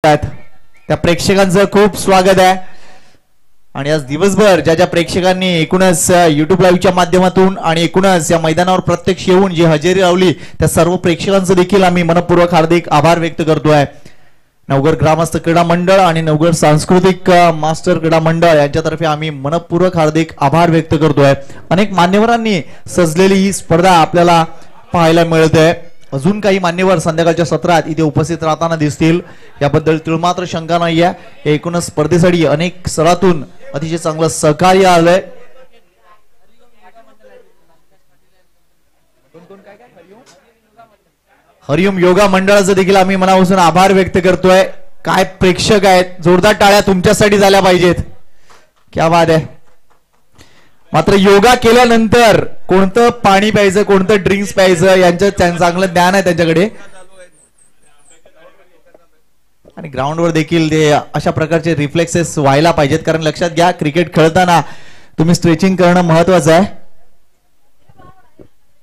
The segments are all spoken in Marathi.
त्या प्रेक्षकांचं खूप स्वागत आहे आणि आज दिवसभर ज्या ज्या प्रेक्षकांनी एकूणच YouTube लाईव्हच्या माध्यमातून आणि एकूणच या मैदानावर प्रत्यक्ष येऊन जी हजेरी लावली त्या सर्व प्रेक्षकांचं देखील आम्ही मनपूर्वक हार्दिक आभार व्यक्त करतोय। नवघर ग्रामस्थ क्रीडा मंडळ आणि नवघर सांस्कृतिक मास्टर क्रीडा मंडळ यांच्यातर्फे आम्ही मनपूर्वक हार्दिक आभार व्यक्त करतोय। अनेक मान्यवरांनी सजलेली ही स्पर्धा आपल्याला पाहायला मिळते। अजून काही मान्यवर संध्याकाळच्या सत्रात इथे उपस्थित राहताना दिसतील याबद्दल तिळमात्र शंका नाही आहे। एकूणच स्पर्धेसाठी अनेक स्तरातून अतिशय चांगलं सहकार्य आलंय। हरिओम योगा मंडळाचं देखील आम्ही मनापासून आभार व्यक्त करतोय। काय प्रेक्षक आहेत, जोरदार टाळ्या तुमच्यासाठी झाल्या पाहिजेत। क्या बात आहे। मात्र योगा केल्यानंतर कोणतं पाणी प्यायचं कोणतं ड्रिंक्स प्यायचं यांचं चांगलं ज्ञान आहे त्यांच्याकडे आणि ग्राउंडवर देखील ते अशा प्रकारचे रिफ्लेक्सेस व्हायला पाहिजेत। कारण लक्षात घ्या क्रिकेट खेळताना तुम्ही स्ट्रेचिंग करणं महत्त्वाचं आहे।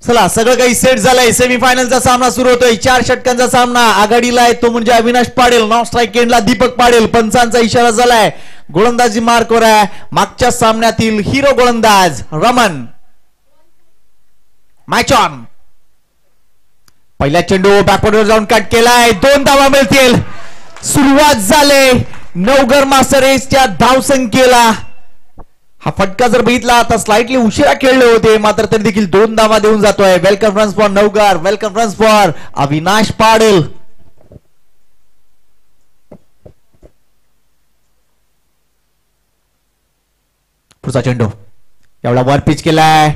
चला सगळं काही सेट झालंय। सेमीफायनलचा सामना सुरू होतोय। 4 षटकांचा सामना आघाडीला आहे तो म्हणजे अविनाश पाडेल, नॉन स्ट्राइक एंडला दीपक पाडेल। पंचांचा इशारा झालाय, गोलंदाजी मार्कवर आहे मागच्या सामन्यातील हिरो गोलंदाज रमन। Match on. पहिला चेंडू बॅकवर्डवर जाऊन कट केलाय, 2 धावा मिळतील। सुरुवात झाले नवघर मास्टर एसच्या धावसंख्येला। हा फटका जर बघितला आता स्लाइटली उशिरा खेळले होते मात्र तरी देखील 2 धावा देऊन जातोय। Welcome runs for Navghar, welcome runs for Avinash पाडेल। पुढचा चेंडू एवढा वर पिच केलाय,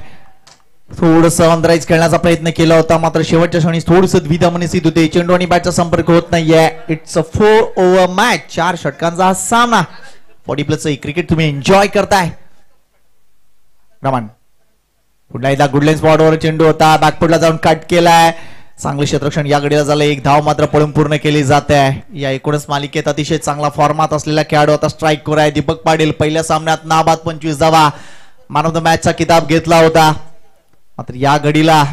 थोडस ऑनराइज खेळण्याचा प्रयत्न केला होता मात्र शेवटच्या क्षणी थोडस द्विधा मनस्थित होते। चेंडू आणि बॅटचा संपर्क होत नाहीये। It's a 4 over match. 4 षटकांचा हा सामना 40+ क्रिकेट तुम्ही एन्जॉय करताय। रमन पुन्हा एकदा गुडलेन स्पॉटवर चेंडू होता, बॅकफुटला जाऊन कट केलाय। चांगले क्षेत्ररक्षण या गडीला झालं, 1 धाव मात्र पळून पूर्ण केली जाते। या एकूणच मालिकेत अतिशय चांगला फॉर्मात असलेला खेळाडू आता स्ट्राइक वर आहे दीपक पाडेल। पहिल्या सामन्यात नाबाद 25 धावा, मॅन ऑफ द मॅचचा किताब घेतला होता। मात्र या घडीला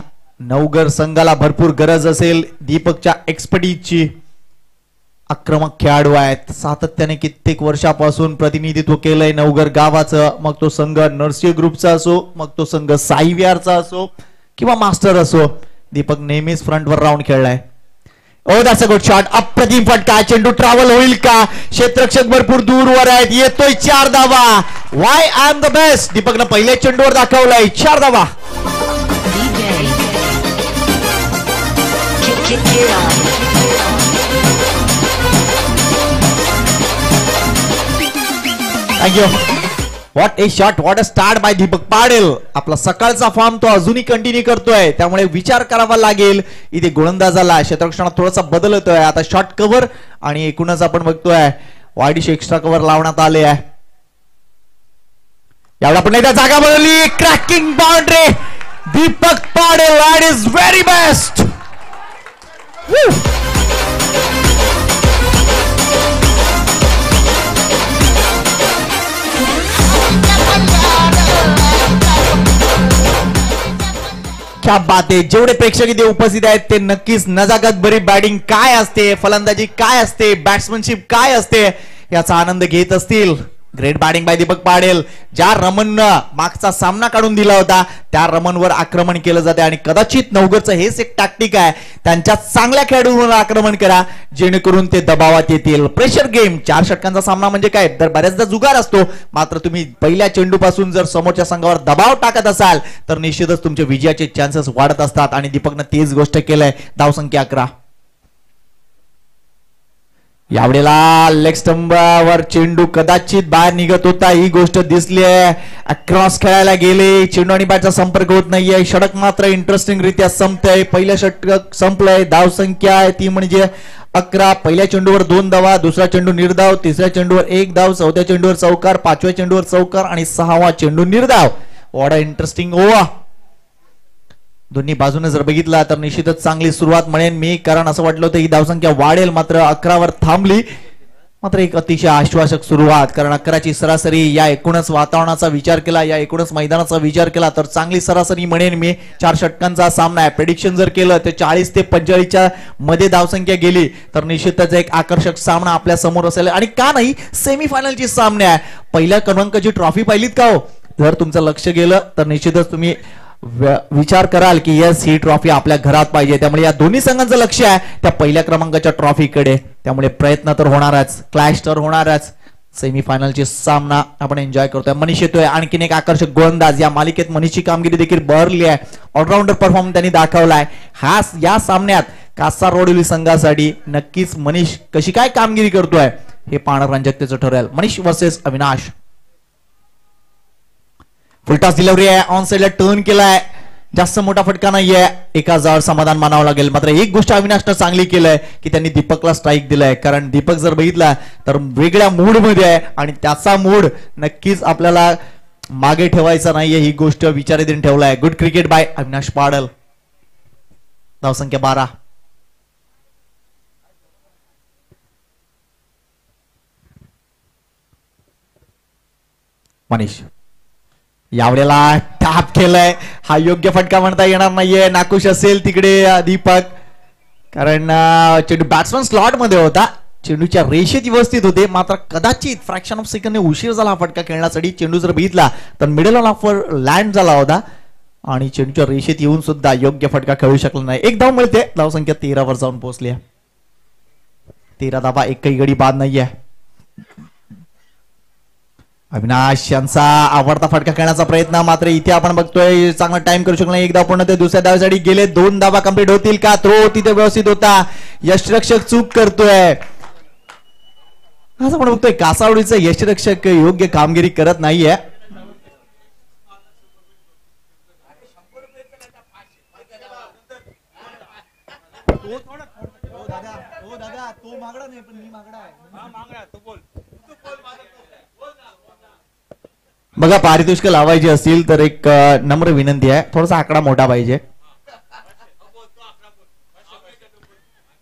नवघर संघाला भरपूर गरज असेल दीपकच्या एक्सपर्टीजची। आक्रमक खेळाडू आहेत, सातत्याने कित्येक वर्षापासून प्रतिनिधित्व केलंय नवघर गावाचं। मग तो संघ नरसिंह ग्रुपचा असो, मग तो संघ साई विहारचा असो किंवा मास्टर असो, दीपक नेहमीच फ्रंटवर राऊंड खेळलाय। ओ दॅट्स अ गुड शॉट, अप्रतिम फटका। चेंडू ट्रॅव्हल होईल का? क्षेत्ररक्षक भरपूर दूरवर आहेत, येतोय 4 धावा। Why I am the best दीपकनं पहिल्या चेंडूवर दाखवलाय 4 धावा। Thank you. What a shot, what a start by Deepak Padel. आपला सकाळचा फॉर्म तो अजूनही कंटिन्यू करतोय त्यामुळे विचार करावा लागेल इथे गोलंदाजाला। क्षेत्ररक्षणात थोडासा बदल होतोय आता, शॉर्ट कव्हर आणि एकूणच आपण बघतोय वाईडिश एक्स्ट्रा कव्हर लावण्यात आले आहे। यावेळी आपण एकदा जागा बदलली, क्रॅकिंग बाउंड्री दीपक पाडेल ॲट इज व्हेरी बेस्ट। क्या बात आहे। जेवढे प्रेक्षक इथे उपस्थित आहेत ते नक्कीच नजाकत भरी बॅटिंग काय असते, फलंदाजी काय असते, बॅट्समनशिप काय असते याचा आनंद घेत असतील। ग्रेट बॅटिंग बाय दीपक पाडेल। ज्या रमननं मागचा सामना काढून दिला होता त्या रमनवर आक्रमण केलं जाते आणि कदाचित नवघरचं हेच एक टॅक्टिक आहे, त्यांच्या चांगल्या खेळाडूंवर आक्रमण करा जेणेकरून ते दबावात येतील। प्रेशर गेम 4 षटकांचा सामना म्हणजे काय तर बऱ्याचदा जुगार असतो मात्र तुम्ही पहिल्या चेंडूपासून जर समोरच्या संघावर दबाव टाकत असाल तर निश्चितच तुमचे विजयाचे चान्सेस वाढत असतात आणि दीपकनं तेच गोष्ट केलंय। धावसंख्या 11। यावेळेला लेग स्टंपवर चेंडू कदाचित बाहेर निघत होता ही गोष्ट दिसली आहे। अक्रॉस खेळायला गेले, चेंडू आणि बॅटचा संपर्क होत नाहीये। षटक मात्र इंटरेस्टिंग रित्या संपतंय। पहिलं षटक संपलंय, धावसंख्या आहे ती म्हणजे 11। पहिल्या चेंडूवर 2 धावा, दुसरा चेंडू निर्धाव, तिसऱ्या चेंडूवर 1 धाव, चौथ्या चेंडूवर चौकार, 5व्या चेंडूवर चौकार आणि 6वा चेंडू निर्धाव। What a interesting over. दोन्ही बाजूने जर बघितला तर निश्चितच चांगली सुरुवात म्हणेन मी, कारण असं वाटलं होतं ही धावसंख्या वाढेल मात्र 11 वर थांबली। मात्र एक अतिशय आश्वासक सुरुवात, कारण 11ची सरासरी या एकूणच वातावरणाचा विचार केला, या एकूणच मैदानाचा विचार केला तर चांगली सरासरी म्हणेन मी. 4 षटकांचा सामना आहे. प्रेडिक्शन जर केलं तर 40 ते 45च्या मध्ये धावसंख्या गेली तर निश्चितच एक आकर्षक सामना आपल्या समोर असेल. आणि का नाही, सेमीफायनलची सामने आहे. पहिल्या क्रमांकाची ट्रॉफी पाहिलीत का हो? जर तुमचं लक्ष गेलं तर निश्चितच तुम्ही विचार कराल की यस, ही ट्रॉफी आपल्या घरात पाहिजे. त्यामुळे या दोन्ही संघांचं लक्ष आहे त्या पहिल्या क्रमांकाच्या ट्रॉफीकडे. त्यामुळे प्रयत्न तर होणारच, क्लॅश तर होणारच. सेमीफायनलची सामना आपण एन्जॉय करतोय. मनीष येतोय, आणखीन एक आकर्षक गोलंदाज. या मालिकेत मनीषची कामगिरी देखील बहरली आहे. ऑलराऊंडर परफॉर्मन्स त्यांनी दाखवलाय. या सामन्यात कासारवडोली संघासाठी नक्कीच मनीष कशी काय कामगिरी करतोय हे पाहणं रंजकतेचं ठरेल. Manish versus Avinash. Full toss delivery आहे, ऑन साइडला टर्न केलाय, जास्त मोठा फटका नाहीये, एका जाड समाधान मानावं लागेल. मात्र एक गोष्ट अविनाशनं चांगली केलंय की त्यांनी दीपकला स्ट्राईक दिलाय, कारण दीपक जर बघितला तर वेगळ्या मूड मध्ये आहे आणि त्याचा मूड नक्कीच आपल्याला मागे ठेवायचा नाहीये, ही गोष्ट विचाराधीन ठेवलाय. Good cricket by Avinash Padal. धावसंख्या 12. मनीष यावेळेला टॅप केलाय, हा योग्य फटका म्हणता येणार नाहीये. नाखुश असेल तिकडे दीपक, कारण चेंडू बॅट्समन स्लॉट मध्ये होता, चेंडूच्या रेषेत व्यवस्थित होते. मात्र कदाचित फ्रॅक्शन ऑफ सेकंड उशीर झाला हा फटका खेळण्यासाठी. चेंडू जर बघितला तर मिडल ऑफर लँड झाला होता आणि चेंडूच्या रेषेत येऊन सुद्धा योग्य फटका खेळू शकला नाही. एक धाव मिळते, धावसंख्या 13 वर जाऊन पोहोचली आहे. 13 धावा, एकही गडी बाद नाहीये. अविनाश यांचा आवडता फटका खेळण्याचा प्रयत्न, मात्र इथे आपण बघतोय चांगला टाइम करू शकला. एक धाव पूर्ण ते दुसऱ्या धावेसाठी गेले. 2 धावा कंप्लीट होतील का? थ्रो तिथे व्यवस्थित होता, यष्टिरक्षक चूक करतोय. असं आपण बघतोय कासावडीचं यष्टिरक्षक योग्य कामगिरी करत नाहीये. बघा, पारितोषिक लावायची असतील तर एक नम्र विनंती आहे, थोडासा आकडा मोठा पाहिजे.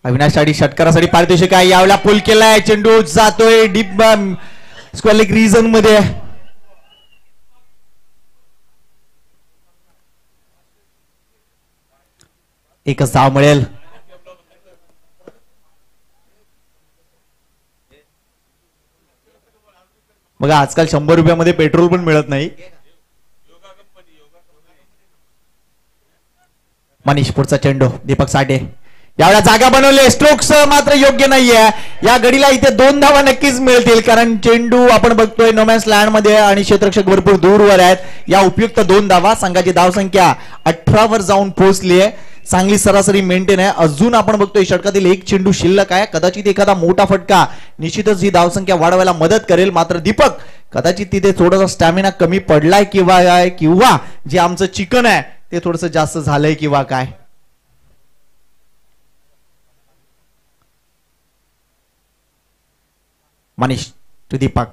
अविनाशसाठी षटकारासाठी पारितोषिक आहे. यावेळेला पुल केलाय, चेंडू जातोय डीप स्क्वेअर लेग रिजन मध्ये. एकच धाव मिळेल. बघा, आजकाल 100 रुपयामध्ये पेट्रोल पण मिळत नाही. मनीष पुढचा चेंडू, दीपक साठे यावेळेला जागा बनवले, स्ट्रोक्स मात्र योग्य नाहीये. या गडीला इथे 2 धावा नक्कीच मिळतील, कारण चेंडू आपण बघतोय नोमॅन्स लँड मध्ये आणि क्षेत्ररक्षक भरपूर दूरवर आहेत. या उपयुक्त 2 धावा, संघाची धावसंख्या 18 वर जाऊन पोहोचली आहे. चांगली सरासरी मेंटेन आहे. अजून आपण बघतोय षटकातील एक चेंडू शिल्लक आहे. कदाचित एखादा मोठा फटका निश्चितच ही धावसंख्या वाढवायला मदत करेल. मात्र दीपक कदाचित तिथे थोडासा स्टॅमिना कमी पडलाय किंवा जे आमचं चिकन आहे ते थोडंसं जास्त झालंय किंवा काय. मनीष टू दीपक,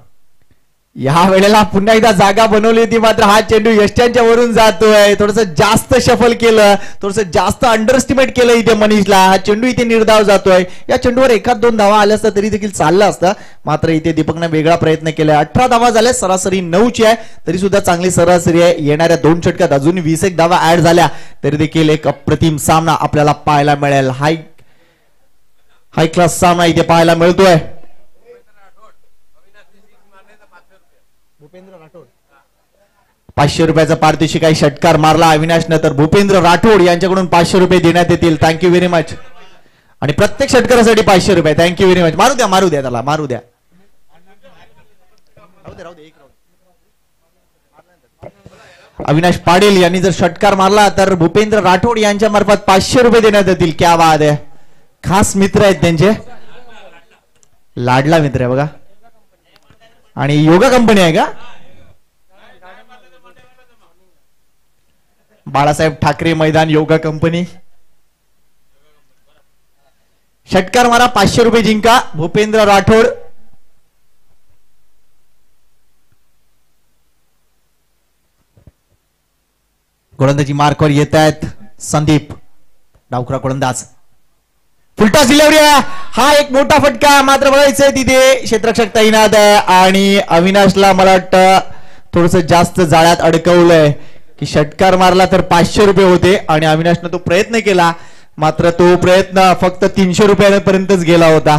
या वेळेला पुन्हा एकदा जागा बनवली होती, मात्र हा चेंडू यष्ट्यांच्या वरून जातोय. थोडंसं जास्त शफल केलं, थोडंसं जास्त अंडरस्टिमेट केलं इथे मनीषला. हा चेंडू इथे निर्धाव जातोय. या चेंडूवर 1-2 धावा आल्या असता तरी देखील चाललं असतं, मात्र इथे दीपकने वेगळा प्रयत्न केलाय. 18 धावा झाल्या, सरासरी 9ची आहे, तरी सुद्धा चांगली सरासरी आहे. येणाऱ्या 2 षटकात अजून 20 धावा ऍड झाल्या तरी देखील एक अप्रतिम सामना आपल्याला पाहायला मिळेल. हाय क्लास सामना इथे पाहायला मिळतोय. 500 रुपयाचा पारितोषिक आहे. षटकार मारला अविनाशनं, तर भूपेंद्र राठोड यांच्याकडून 500 रुपये देण्यात येतील. Thank you very much. आणि प्रत्येक षटकारासाठी 500 रुपये. Thank you very much. मारू द्या त्याला, मारू द्या. अविनाश पाटील यांनी जर षटकार मारला तर भूपेंद्र राठोड यांच्या मार्फत 500 रुपये देण्यात येतील. क्या बात आहे. खास मित्र आहेत त्यांचे, लाडला मित्र आहे बघा. आणि योगा कंपनी आहे का? बाळासाहेब ठाकरे मैदान योगा कंपनी. षटकार मारा, 500 रुपये जिंका. भूपेंद्र राठोड. गोलंदाजी मार्कवर येत आहेत संदीप, डावखुरा गोलंदाज. फुलटॉस डिलिव्हरी आहे, हा एक मोठा फटका, मात्र बघायचंय तिथे क्षेत्ररक्षक तैनात आहे आणि अविनाशला मला वाटतं थोडस जास्त जाळ्यात अडकवलंय की षटकार मारला तर 500 रुपये होते आणि अविनाशनं तो प्रयत्न केला, मात्र तो प्रयत्न फक्त 300 रुपयांपर्यंतच गेला होता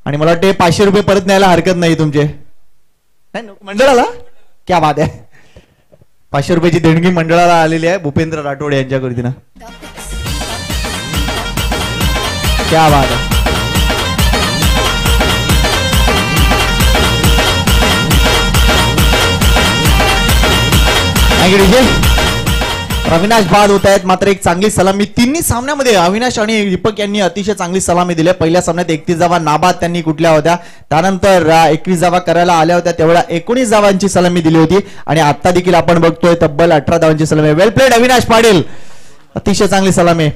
आणि मला वाटते 500 रुपये परत न्यायला हरकत नाही तुमचे मंडळाला. क्या बात आहे, 500 रुपयाची देणगी मंडळाला आलेली आहे भूपेंद्र राठोड यांच्या कृतीनं. क्या बात आहे. अविनाश बाद होत आहेत, मात्र एक चांगली सलामी तिन्ही सामन्यामध्ये अविनाश आणि दीपक यांनी अतिशय चांगली सलामी दिली. पहिल्या सामन्यात 31 धावा नाबाद त्यांनी कुठल्या होत्या, त्यानंतर 21 धावा करायला आल्या होत्या, तेवढ्या 19 धावांची सलामी दिली होती आणि आता देखील आपण बघतोय तब्बल 18 धावांची सलामी. वेल प्लेड अविनाश पाटील, अतिशय चांगली सलामी.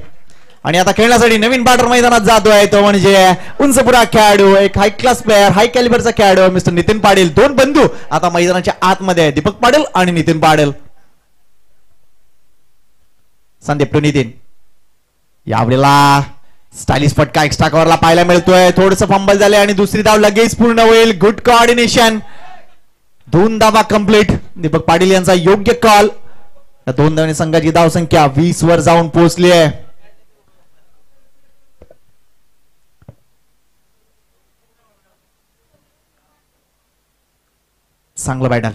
आणि आता खेळण्यासाठी नवीन बॅटर मैदानात जातोय तो म्हणजे उंचपुरा खेळाडू, एक हाय क्लास प्लेअर, हाय कॅलिबरचा खेळाडू मिस्टर नितीन पाटील. दोन बंधू आता मैदानाच्या आतमध्ये आहे, दीपक पाटील आणि नितीन पाटील. संदीप टू नितीन, यावेळेला स्टायलिश फटका एक्स्ट्रा कव्हरला पाहायला मिळतोय, थोडस फंबल झाले आणि दुसरी धाव लगेच पूर्ण होईल. गुड कोऑर्डिनेशन, 2 धावा कंप्लीट. दीपक पाटील यांचा योग्य कॉल. 2 धावांनी संघाची धाव संख्या 20 वर जाऊन पोहोचली आहे. चांगलं battle.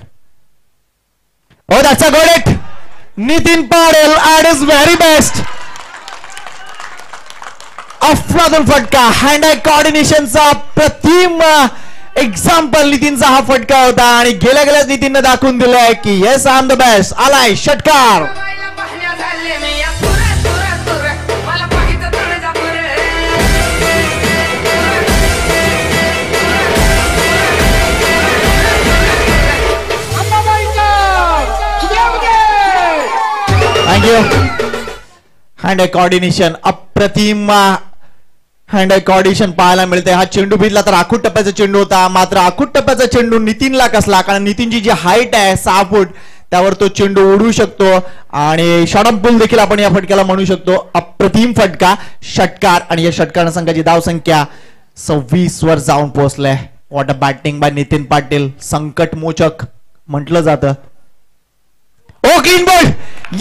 O that's a good hit. Nitin Patil at is very best. अफलातून फटका, हँड आय कोऑर्डिनेशनचा प्रतिम एक्झाम्पल नितीनचा हा फटका होता आणि गेल्या गेल्याच नितीनने दाखवून दिलंय की yes I am the best. आलाय षटकार. हँड आय कोऑर्डिनेशन, अप्रतिम हँड आय कोऑर्डिनेशन पाहायला मिळते. हा चेंडू भिजला तर आखूट टप्प्याचा चेंडू होता, मात्र आखूट टप्प्याचा चेंडू नितीनला कसला, कारण नितीनची जी हाईट आहे 6 फूट त्यावर तो चेंडू उडू शकतो आणि शॉर्ट पुल देखील आपण या फटक्याला म्हणू शकतो. अप्रतिम फटका, षटकार आणि या षटकार संघाची धाव संख्या 26 वर जाऊन पोहोचलाय. What a batting by Nitin Patil, संकट मोचक म्हटलं जातं. ओ क्लीन बोल्ड,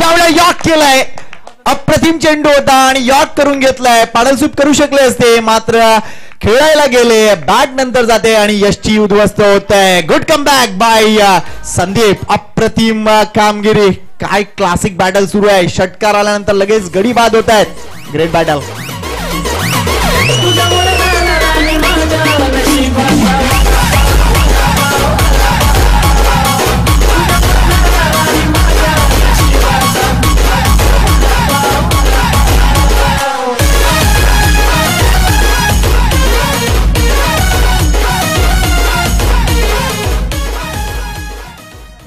यावेळेला यॉक केलाय. अप्रतिम चेंडू होता आणि यॉक करून घेतलाय. पाडलसूप करू शकले असते, मात्र खेळायला गेले, बॅट नंतर जाते आणि यशची उद्ध्वस्त होत आहे. गुड कमबॅक बाय संदीप, अप्रतिम कामगिरी. काय क्लासिक बॅटल सुरू आहे. षटकार आल्यानंतर लगेच गडी बाद होत आहेत. Great battle.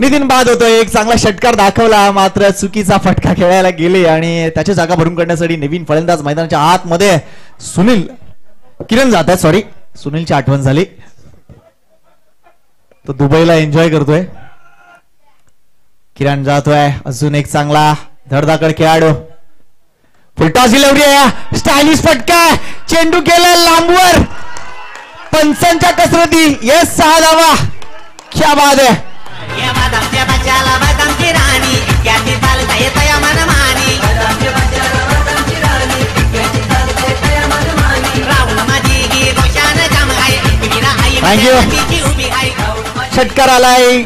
नितीन बाद होतोय. एक चांगला षटकार दाखवला, मात्र चुकीचा फटका खेळायला गेले आणि त्याची जागा भरून काढण्यासाठी नवीन फलंदाज मैदानाच्या आतमध्ये सुनील किरण जात आहे. सॉरी, सुनीलची आठवण झाली. तो दुबईला एन्जॉय करतोय. किरण जातोय. अजून एक चांगला धडधाकड खेळाडू. फुलटॉस डिलिव्हरी आहे, स्टायलिश फटका, चेंडू केला लांबवर. पंचांच्या कसरती, येस 6 धावा. क्या बात आहे. षटकार आलाय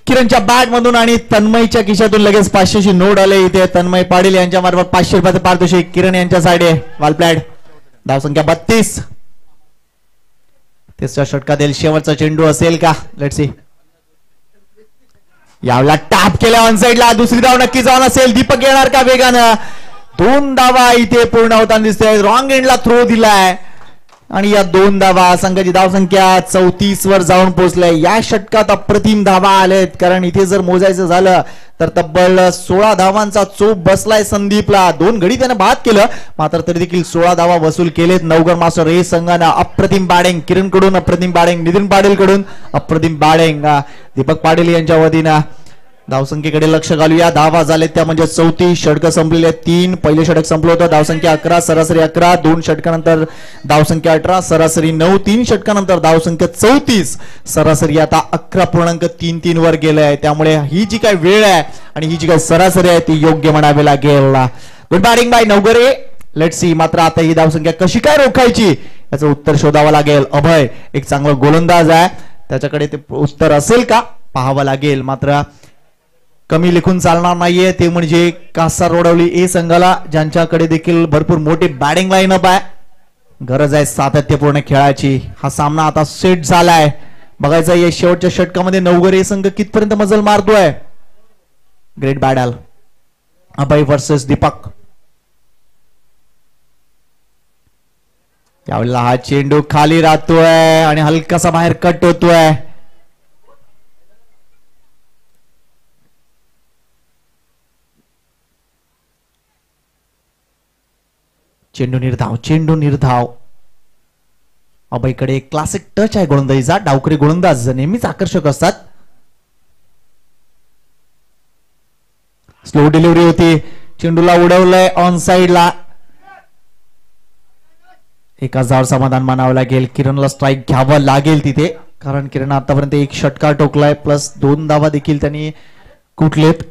किरणच्या बॅट मधून आणि तन्मयच्या खिशातून लगेच 500ची नोट आले. इथे तन्मय पाटील यांच्या मार्फत 500 रुपयाचे पारितोषिक किरण यांच्या साईडे. वालप्लॅड, धाव संख्या 32. तिसऱ्या षटकात येईल, शेवटचा चेंडू असेल का, लेट्स सी. यावला टॅप केल्या ऑन साइडला, दुसरी धाव नक्की जाऊन असेल. दीपक येणार का वेगानं. 2 धावा इथे पूर्ण होताना दिसते. रॉंग एंडला थ्रो दिलाय आणि या 2 धावा संघाची धाव संख्या 34 वर जाऊन पोहोचलाय. या षटकात अप्रतिम धावा आलेत, कारण इथे जर मोजायचं झालं तर तब्बल 16 धावांचा चोप बसलाय संदीपला. 2 गडी त्याने बाद केलं, मात्र तरी देखील 16 धावा वसूल केलेत नवघर मास्टर रेस संघानं. अप्रतिम बॅटिंग किरण कडून, अप्रतिम बॅटिंग नितीन पाटील कडून, अप्रतिम बॅटिंग दीपक पाटील यांच्या वतीनं. धावसंख्येकडे लक्ष घालूया. धावा झाले त्या म्हणजे 34. षटक संपलेले 3. पहिले षटक संपलं होतं. धावसंख्या 11, सरासरी 11. 2 षटकानंतर धावसंख्या 18, सरासरी 9. 3 षटकानंतर धावसंख्या 34, सरासरी आता 11.33 वर गेले आहे. त्यामुळे ही जी काय वेळ आहे आणि ही जी काय सरासरी आहे ती योग्य म्हणावी लागेल. Good batting by Navgare. Let see. मात्र आता ही धावसंख्या कशी काय रोखायची याचं उत्तर शोधावं लागेल. अभय एक चांगला गोलंदाज आहे, त्याच्याकडे ते उत्तर असेल का पाहावं लागेल. मात्र कमी लिखून चालणार नाहीये ते म्हणजे कासार रोडवली ए संघाला, ज्यांच्याकडे देखील भरपूर मोठी बॅटिंग लाईनअप आहे. गरज आहे सातत्यपूर्ण खेळाची. हा सामना आता सेट झालाय. बघायचं या शेवटच्या षटकामध्ये नवगरे संघ कितपर्यंत मजल मारतोय. Great battle. Abhay versus Deepak. यावेळेला हा चेंडू खाली राहतोय आणि हलकासा बाहेर कट होतोय. चेंडू निर्धाव, चेंडू निर्धाव. अभयकडे क्लासिक टच आहे गोलंदाजीचा. डावकरी गोलंदाज नेहमीच आकर्षक असतात. स्लो डिलिव्हरी होती. चेंडूला उडवलंय ऑन साइडला. एका जावर समाधान मानावं लागेल. किरणला स्ट्राईक घ्यावं लागेल तिथे, कारण किरण आतापर्यंत एक षटकार ठोकलाय प्लस 2 धावा देखील त्यांनी कुठलेत.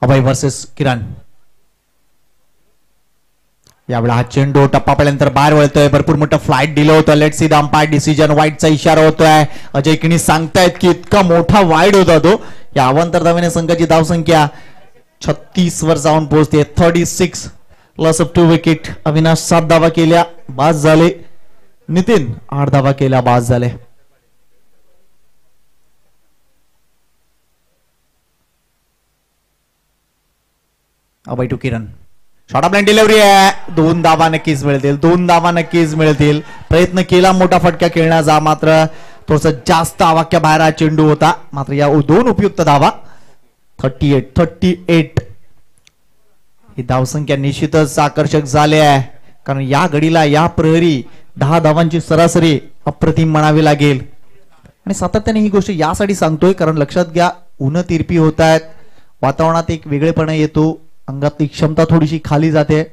अभय वर्सेस किरण. यावेळेला हा चेंडू टप्पा पडल्यानंतर बाहेर वळतोय. भरपूर मोठं फ्लाईट दिलं होतं. Let see the umpire decision. वाईटचा इशारा होतोय. अजय किणी सांगतायत की इतका मोठा वाईड होता तो. या अवांतर धावेने संघाची धावसंख्या 36 वर जाऊन पोहोचते. 36 लॉस ऑफ 2 विकेट. अविनाश 7 धावा केल्या, बाद झाले. नितीन 8 धावा केल्या, बाद झाले. Abhay to Kiran. Short of line delivery आहे. 2 धावा नक्कीच मिळतील. 2 धावा नक्कीच मिळतील. प्रयत्न केला मोठा फटका खेळण्याचा, मात्र थोडस जास्त आवाक्या बाहेर हा चेंडू होता. मात्र या 2 उपयुक्त धावा. 38. ही धावसंख्या निश्चितच आकर्षक झाली आहे, कारण या घडीला या प्रहरी 10 धावांची सरासरी अप्रतिम म्हणावी लागेल. आणि सातत्याने ही गोष्ट यासाठी सांगतोय कारण लक्षात घ्या, ऊन तिरपी होत आहेत. वातावरणात एक वेगळेपणा येतो. अंगातली क्षमता थोडीशी खाली जाते.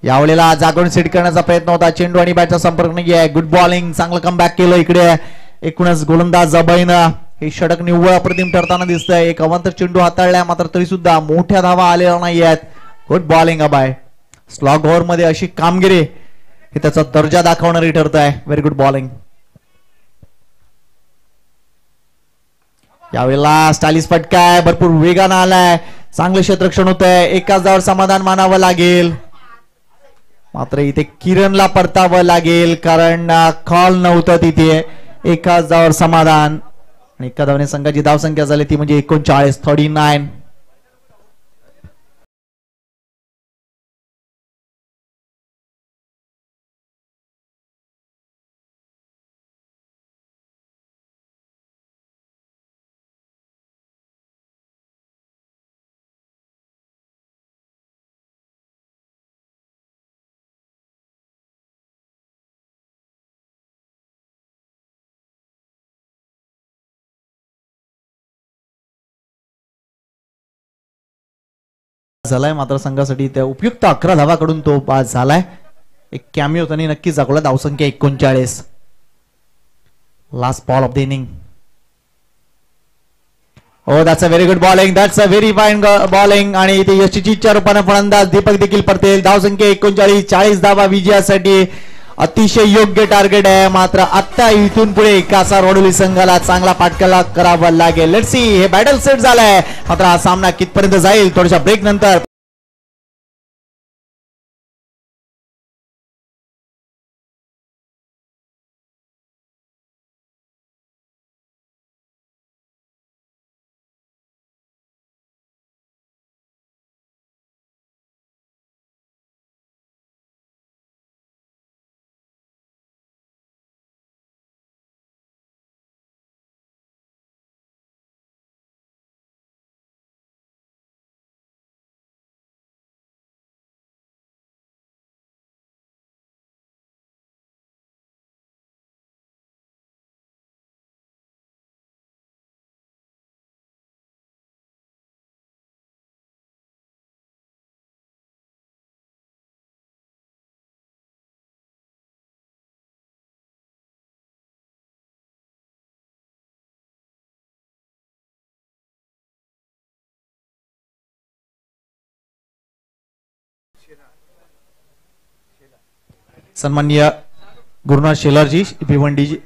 यावेळेला जागून सेट करण्याचा प्रयत्न होता. चेंडू आणि बॅटचा संपर्क नाही आहे. Good bowling. चांगलं कमबॅक केलं इकडे. एकूणच गोलंदाज अभयनं हे षटक निव्वळ अप्रतिम ठरताना दिसतंय. एक अवांतर चेंडू हाताळलाय, मात्र तरी सुद्धा मोठ्या धावा आलेल्या नाही आहेत. गुड बॉलिंग अभय. स्लॉग ओव्हर मध्ये अशी कामगिरी हे त्याचा दर्जा दाखवणारी ठरत आहे. Very good bowling. यावेळेला स्टायलिश फटका आहे, भरपूर वेगानं आलाय. चांगलं क्षेत्ररक्षण होत आहे. एकाच धावावर समाधान मानावं लागेल. मात्र इथे किरणला परतावं लागेल, कारण कॉल नव्हतं तिथे. एकाच धावावर समाधान आणि एका धावाने संघाची धावसंख्या झाली ती म्हणजे 39. झालाय, मात्र संघासाठी त्या उपयुक्त 11 धावाकडून तो बाद झालाय. एक कॅमिओ त्यांनी नक्कीच दाखवला. धावसंख्या 39. Last ball of the inning. Oh, that's a very good bowling. That's a very fine bowling. आणि इथे यशस्वीच्या रूपाने फलंदाज दीपक देखील परतेल. धावसंख्या 39. 40 धावा विजयासाठी अतिशय योग्य टार्गेट आहे. मात्र आता इथून पुढे कासार रोडोली संघाला चांगला पाठकाला करावा लागेल. Let's see. हे बॅटल सेट झालंय, मात्र हा सामना कितपर्यंत जाईल थोड्याशा ब्रेक नंतर सन्माननीय गुरुनाथ शेलारजी भिवंडीजी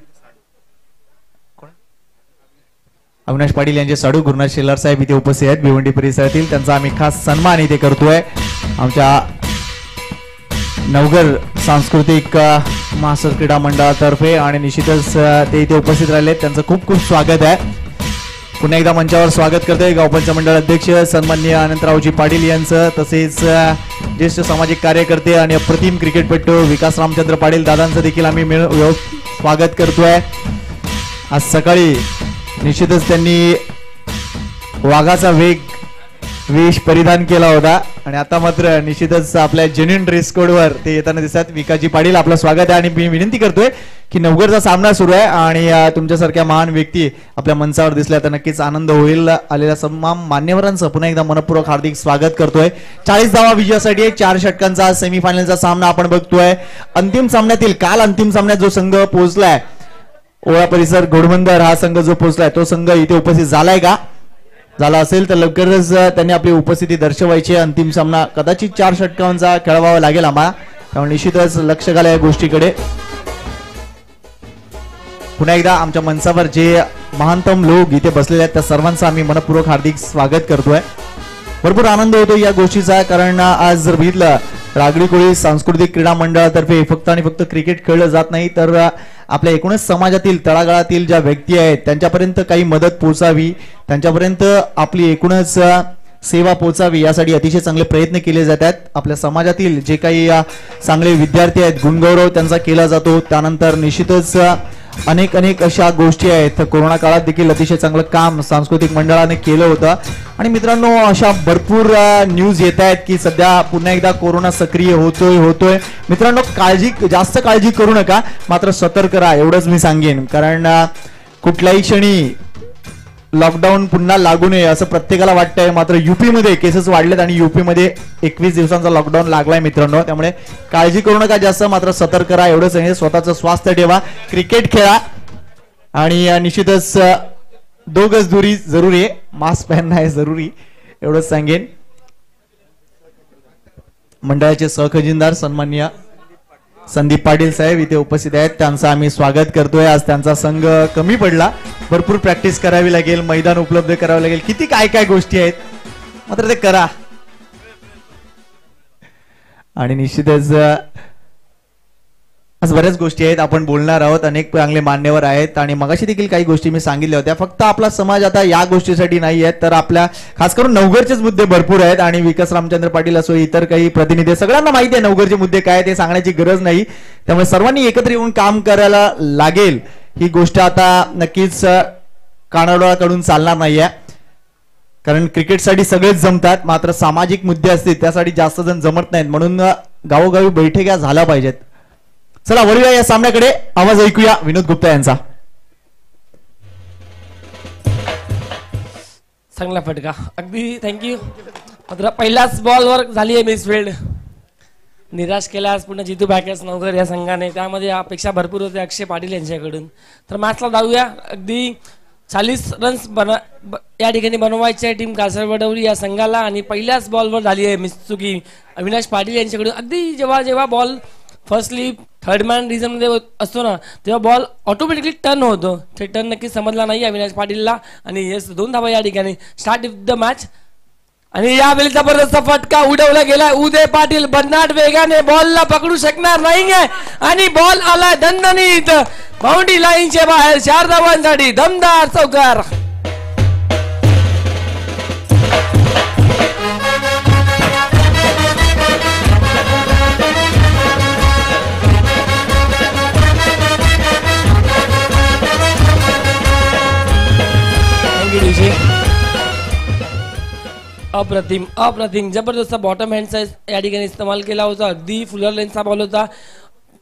अविनाश पाटील यांचे साडू गुरुनाथ शेलार साहेब इथे उपस्थित आहेत भिवंडी परिसरातील. त्यांचा आम्ही खास सन्मान इथे करतोय. आमच्या नवगर सांस्कृतिक महासर क्रीडा मंडळातर्फे आणि निश्चितच ते इथे उपस्थित राहिले. त्यांचं खूप खूप स्वागत आहे. पुन्हा एकदा मंचावर स्वागत करतोय गावपंच मंडळ अध्यक्ष सन्माननीय अनंतरावजी पाटील यांचं, तसेच ज्येष्ठ सामाजिक कार्यकर्ते आणि अप्रतिम क्रिकेटपटू विकास रामचंद्र पाटील दादांचं देखील आम्ही स्वागत करतोय. आज सकाळी निश्चितच त्यांनी वाघाचा वेश परिधान केला होता आणि आता मात्र निश्चितच आपल्या जेन्युइन ड्रेस कोडवर ते येताना दिसतात. विकासजी पाटील आपलं स्वागत आहे आणि मी विनंती करतोय की नवगरचा सामना सुरू आहे आणि तुमच्यासारख्या महान व्यक्ती आपल्या मंचावर दिसल्या तर नक्कीच आनंद होईल. आलेल्या तमाम मान्यवरांचं पुन्हा एकदा मनपूर्वक हार्दिक स्वागत करतोय. 40 धावा विजयासाठी 4 षटकांचा सेमीफायनलचा सामना आपण बघतोय. अंतिम सामन्यातील काल अंतिम सामन्यात जो संघ पोहोचलाय ओळा परिसर घोडबंदर हा संघ जो पोहोचलाय तो संघ इथे उपस्थित झालाय का? झाला असेल तर लवकरच त्यांनी आपली उपस्थिती दर्शवायची. अंतिम सामना कदाचित 4 षटकांचा खेळवावा लागेल आम्हाला, त्यामुळे निश्चितच लक्ष घाला या गोष्टीकडे. पुन्हा एकदा आमच्या मंचावर जे महानतम लोक इथे बसलेले आहेत त्या सर्वांचं आम्ही मनपूर्वक हार्दिक स्वागत करतोय. भरपूर आनंद होतो या गोष्टीचा, कारण आज जर बघितलं रागडी कोळी सांस्कृतिक क्रीडा मंडळातर्फे फक्त आणि फक्त क्रिकेट खेळलं जात नाही तर आपल्या एकूणच समाजातील तळागाळातील ज्या व्यक्ती आहेत त्यांच्यापर्यंत काही मदत पोहोचावी, त्यांच्यापर्यंत आपली एकूणच सेवा पोहोचावी यासाठी अतिशय चांगले प्रयत्न केले जातात. आपल्या समाजातील जे काही चांगले विद्यार्थी आहेत गुणगौरव त्यांचा केला जातो. त्यानंतर निश्चितच अनेक अशा गोष्टी आहेत. कोरोना काळात देखील अतिशय चांगलं काम सांस्कृतिक मंडळाने केलं होतं. आणि मित्रांनो अशा भरपूर न्यूज येत आहेत की सध्या पुन्हा एकदा कोरोना सक्रिय होतोय. मित्रांनो जास्त काळजी करू नका, मात्र सतर्क राहा एवढंच मी सांगेन. कारण कुठल्याही क्षणी लॉकडाऊन पुन्हा लागू नये असं प्रत्येकाला वाटतंय, मात्र युपी मध्ये केसेस वाढलेत आणि युपी मध्ये 21 दिवसांचा लॉकडाऊन लागलाय मित्रांनो. त्यामुळे काळजी करू नका जास्त, मात्र सतर्क राहा एवढंच सांगेन. स्वतःचं स्वास्थ्य ठेवा, क्रिकेट खेळा आणि निश्चितच 2 गज दुरी जरुरी आहे, मास्क पहनणं आहे जरुरी एवढंच सांगेन. मंडळाचे सहखजिनदार सन्माननीय संदीप पाटील साहेब इथे उपस्थित आहेत, त्यांचं आम्ही स्वागत करतोय. आज त्यांचा संघ कमी पडला, भरपूर प्रॅक्टिस करावी लागेल, मैदान उपलब्ध करावं लागेल, किती काय गोष्टी आहेत, मात्र ते करा. आणि निश्चितच आज बऱ्याच गोष्टी आहेत आपण बोलणार आहोत. अनेक चांगले मान्यवर आहेत आणि मगाशी देखील काही गोष्टी मी सांगितल्या होत्या. फक्त आपला समाज आता या गोष्टीसाठी नाही आहेत तर आपल्या खास करून नवगरचेच मुद्दे भरपूर आहेत आणि विकास रामचंद्र पाटील असो इतर काही प्रतिनिधी सगळ्यांना माहिती आहे नवगरचे मुद्दे काय ते सांगण्याची गरज नाही. त्यामुळे सर्वांनी एकत्र येऊन काम करायला लागेल. ही गोष्ट आता नक्कीच कानाडोळाकडून चालणार नाहीये, कारण क्रिकेटसाठी सगळेच जमतात, मात्र सामाजिक मुद्दे असतील त्यासाठी जास्त जण जमत नाहीत. म्हणून गावोगावी बैठका झाल्या पाहिजेत. चला वळूया या सामन्याकडे. आवाज ऐकूया विनोद गुप्ता यांचा. चांगला फटका, अगदी थँक्यू. मात्र पहिल्याच बॉलवर झाली आहे मिसफिल्ड. निराश केला आज पुन्हा जितू बॅकर्स नवगर या संघाने. त्यामध्ये अपेक्षा भरपूर होते अक्षय पाटील यांच्याकडून. तर मॅचला जाऊया. अगदी 40 रन्स या ठिकाणी बनवायचे टीम कासरवडवली या संघाला आणि पहिल्याच बॉलवर झाली आहे मिसचुकी अविनाश पाटील यांच्याकडून. अगदी जेव्हा ball firstly third man reason मध्ये असतो ना तेव्हा बॉल ऑटोमॅटिकली टर्न होतो. ते टर्न नक्की समजला नाही अविनाश पाटीलला आणि येस 2 धावा या ठिकाणी स्टार्ट द मॅच. आणि यावेळी जबरदस्त फटका उडवला गेला. उदय पाटील भन्नाट वेगाने बॉलला पकडू शकणार नाहीये आणि बॉल आला दणदणीत बाउंड्री लाईनच्या बाहेर. 4 धावांसाठी दमदार चौकार. अप्रतिम जबरदस्त बॉटम हँडचा या ठिकाणी इस्तेमाल केला होता. अगदी फुलर लेनचा बॉल होता.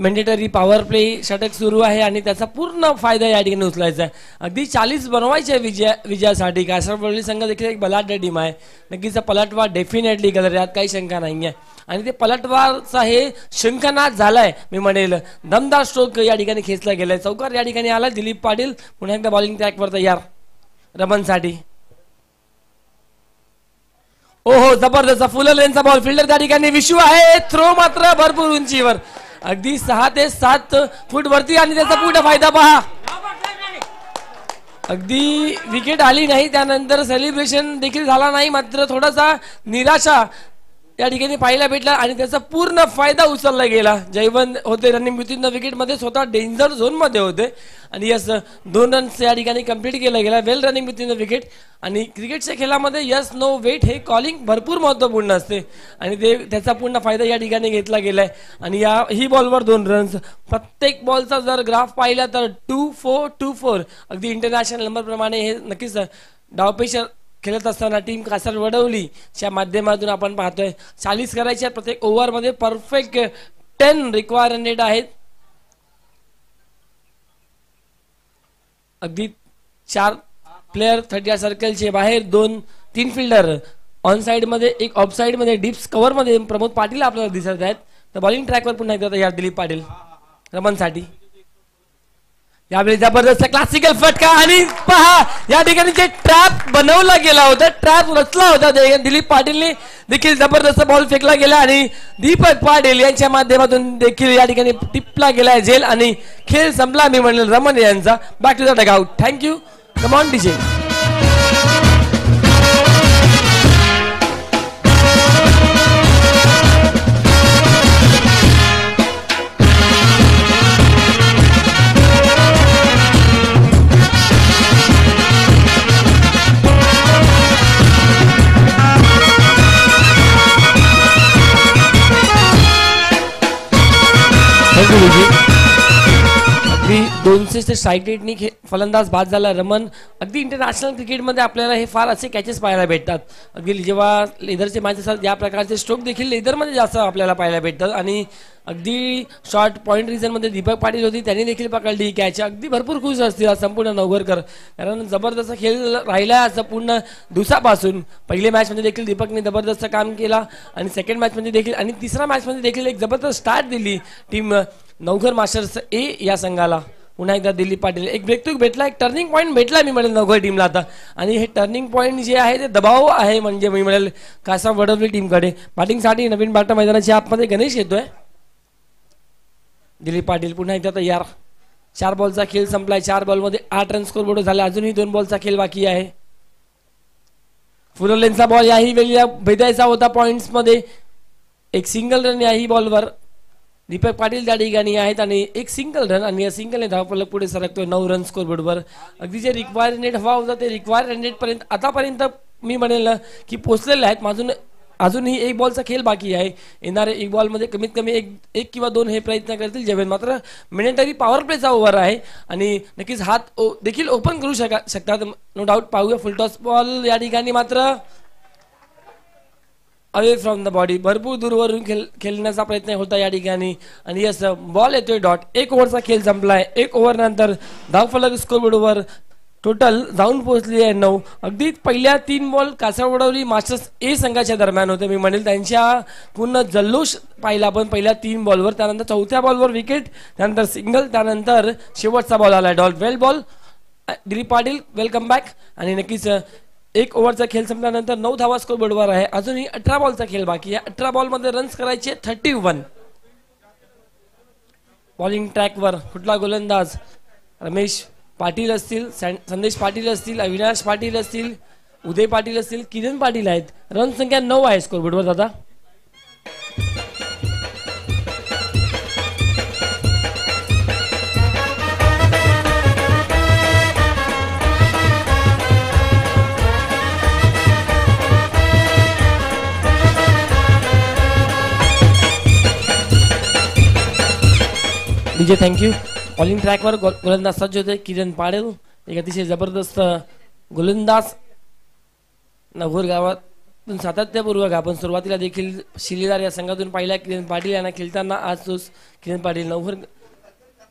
मॅन्डेटरी पॉवर प्ले षटक सुरू आहे आणि त्याचा पूर्ण फायदा या ठिकाणी उचलायचा आहे. अगदी 40 बनवायचे विजयासाठी. कासरवडली संघ देखील एक बलाढ्य टीम आहे. नक्कीच पलटवार डेफिनेटली कलर यात काही शंका नाही आहे आणि ते पलटवारचा हे शंखनाद झालाय मी म्हणेल. दमदार स्ट्रोक या ठिकाणी खेचला गेलाय. चौकार या ठिकाणी आला. दिलीप पाटील पुन्हा एकदा बॉलिंग ट्रॅकवर तयार रमनसाठी. ओहो जबरदस्त फुल लेनचा बॉल फिल्डर त्या ठिकाणी विशू आहे थ्रो मात्र भरपूर उंचीवर अगदी 6 ते 7 फूट वरती आणि त्याचा पूर्ण फायदा पहा अगदी विकेट आली नाही त्यानंतर सेलिब्रेशन देखील झाला नाही मात्र थोडासा निराशा या ठिकाणी पाहायला भेटला आणि त्याचा पूर्ण फायदा उचलला गेला जयवंत होते रनिंग विथ विकेट मध्ये स्वतः डेंजर झोन मध्ये होते आणि यस 2 रन्स या ठिकाणी कंप्लीट केला गेला वेल रनिंग विथ विकेट आणि क्रिकेटच्या खेळामध्ये यस नो वेट हे कॉलिंग भरपूर महत्त्वपूर्ण असते आणि ते त्याचा पूर्ण फायदा या ठिकाणी घेतला गेलाय आणि ही बॉलवर 2 रन्स प्रत्येक बॉलचा जर ग्राफ पाहिला तर 2-4-2-4 अगदी इंटरनॅशनल नंबर प्रमाणे हे नक्कीच डावपेच खेळत असताना टीम कासार वडवलीच्या माध्यमातून आपण पाहतोय 40 करायच्या प्रत्येक ओव्हरमध्ये परफेक्ट 10 रिक्वायर रन रेट आहेत अगदी 4 प्लेयर 30 सर्कलचे बाहेर 2-3 फिल्डर ऑन साइड मध्ये एक ऑफ साइड मध्ये डिप्स कव्हर मध्ये प्रमोद पाटील आपल्याला दिसत आहेत तर बॉलिंग ट्रॅकवर पुन्हा एकदा या दिलीप पाटील रमनसाठी यावेळी जबरदस्त क्लासिकल फटका आणि पहा या ठिकाणी जे ट्रॅप बनवला गेला होता ट्रॅप रचला होता दिलीप पाटीलने देखील जबरदस्त बॉल फेकला गेला आणि दीपक पाटील यांच्या माध्यमातून देखील या ठिकाणी टिपला गेलाय झेल आणि खेळ संपला मी म्हणेल रमन यांचा back to the dugout thank you come on DJ अगदी 200 स्ट्राईक रेटनी फलंदाज बाद झाला रमन अगदी इंटरनॅशनल क्रिकेटमध्ये आपल्याला हे फार असे कॅचेस पाहायला भेटतात अगदी जेव्हा लेदरचे मॅच असतात या प्रकारचे स्ट्रोक देखील लेदरमध्ये जास्त आपल्याला पाहायला भेटतात आणि अगदी शॉर्ट पॉईंट रिझनमध्ये दीपक पाटील होती त्यांनी देखील पकडली कॅच अगदी भरपूर खुश असतील आज संपूर्ण नवघरकर कारण जबरदस्त खेळ राहिला असं पूर्ण दिवसापासून पहिल्या मॅचमध्ये देखील दीपकने जबरदस्त काम केला आणि सेकंड मॅचमध्ये देखील आणि तिसऱ्या मॅचमध्ये देखील एक जबरदस्त स्टार्ट दिली टीम नवघर मास्टर्स ए या संघाला पुन्हा एकदा दिलीप पाटील एक ब्रेक थ्रू भेटला एक टर्निंग पॉईंट भेटला मी म्हणेल नवघर टीमला आता आणि हे टर्निंग पॉईंट जे आहे ते दबाव आहे म्हणजे मी म्हणेल कासा वडवली टीमकडे बॅटिंगसाठी नवीन बाटा मैदानाच्या आतमध्ये गणेश येतोय दिलीप पाटील पुन्हा एकदा तयार 4 बॉलचा खेळ संपलाय 4 बॉलमध्ये 8 रन स्कोर बोर्ड झाला अजूनही 2 बॉलचा खेळ बाकी आहे फुल लेनचा बॉल याही वेळी भेदायचा होता पॉइंट्स मध्ये एक सिंगल रन याही बॉलवर दीपक पाटील त्या ठिकाणी आहेत आणि एक सिंगल रन आणि या सिंगलने धावफलक पुढे सरकतोय 9 रन स्कोर बोर्डवर अगदी जे रिक्वायर रेट हवा होता ते रिक्वायर रेट पर्यंत आतापर्यंत मी म्हणेल की पोहोचलेले आहेत अजूनही एक बॉलचा खेळ बाकी आहे येणारे एक बॉलमध्ये कमीत कमी एक किंवा 2 हे प्रयत्न करतील जेव्हा मात्र मिनिटरी पॉवर प्लेचा ओव्हर आहे आणि नक्कीच हात देखील ओपन करू शकतात नो डाऊट पाहूया फुलटॉस बॉल या ठिकाणी मात्र अवे फ्रॉम द बॉडी भरपूर दूरवरून खेळण्याचा प्रयत्न होता या ठिकाणी आणि यस बॉल येतोय डॉट 1 ओव्हरचा खेळ संपलाय 1 ओव्हर नंतर धावफलक स्कोर बोर्डवर टोटल जाऊन पोहोचली आहे 9 अगदी पहिल्या 3 बॉल कासारवडवली मास्टर्स ए संघाच्या दरम्यान होते मी म्हणेल त्यांच्या पूर्ण जल्लोष पाहिला आपण पहिल्या 3 बॉलवर त्यानंतर चौथ्या बॉलवर विकेट त्यानंतर सिंगल त्यानंतर शेवटचा बॉल आला dot well ball Dilip Patil welcome back आणि नक्कीच 1 ओव्हरचा खेळ संपल्यानंतर 9 धावा स्कोर बोर्डवर आहे अजूनही 18 बॉलचा खेळ बाकी आहे 18 बॉलमध्ये रन्स करायचे 31 बॉलिंग ट्रॅकवर कुठला गोलंदाज रमेश पाटील असतील संदेश पाटील असतील अविनाश पाटील असतील उदय पाटील असतील किरण पाटील आहेत रन संख्या 9 आहे स्कोर बोर्डवर दादा डीजे थँक्यू बॉलिंग ट्रॅकवर गोलंदाज सज्ज होते किरण पाटील एक अतिशय जबरदस्त गोलंदाज नवघर गावातून सातत्यपूर्वक आपण सुरुवातीला देखील शिलेदार या संघातून पाहिला किरण पाटील यांना खेळताना आज तोच किरण पाटील नवघर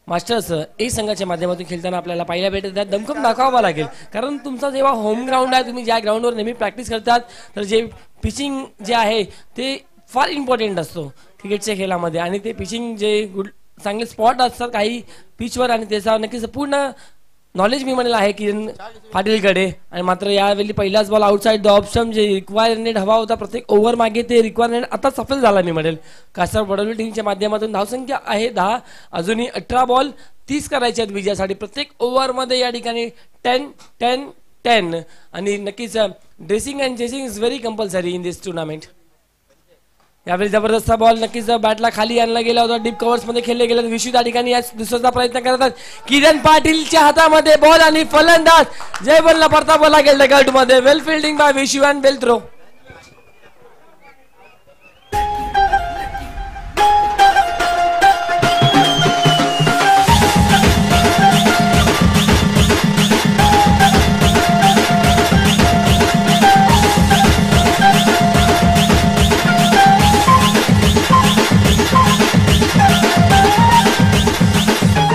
मास्टर्स ए संघाच्या माध्यमातून खेळताना आपल्याला पाहायला भेटत त्यात दमखम दाखवावा लागेल कारण तुमचा जेव्हा होम ग्राउंड आहे तुम्ही ज्या ग्राउंडवर नेहमी प्रॅक्टिस करतात तर जे पिचिंग जे आहे ते फार इम्पॉर्टंट असतो क्रिकेटच्या खेळामध्ये आणि ते पिचिंग जे चांगले स्पॉट असतात काही पिचवर आणि त्याचा नक्कीच पूर्ण नॉलेज मी म्हणेल आहे किरण पाटीलकडे. आणि मात्र यावेळी पहिलाच बॉल आउटसाइड द ऑप्शन जे रिक्वायरमेंट हवा होता प्रत्येक ओव्हर मागे ते रिक्वायरमेंट आता सफल झाला मी म्हणेल. कासार वडवली टीमच्या माध्यमातून धावसंख्या आहे 10. अजूनही 18 बॉल 30 करायचे आहेत विजयासाठी. प्रत्येक ओव्हरमध्ये या ठिकाणी 10-10-10 आणि नक्कीच dressing and chasing is very compulsory in this tournament. यावेळी जबरदस्त बॉल नक्कीच बॅटला खाली आणला गेला होता. डीप कव्हर्स मध्ये खेळले गेले. विशू त्या ठिकाणी या दुसऱ्याचा प्रयत्न करतात. किरण पाटीलच्या हातामध्ये बॉल आणि फलंदाज जय बनला परता बोला गेला गट मध्ये. Well fielding by Vishu and well throw.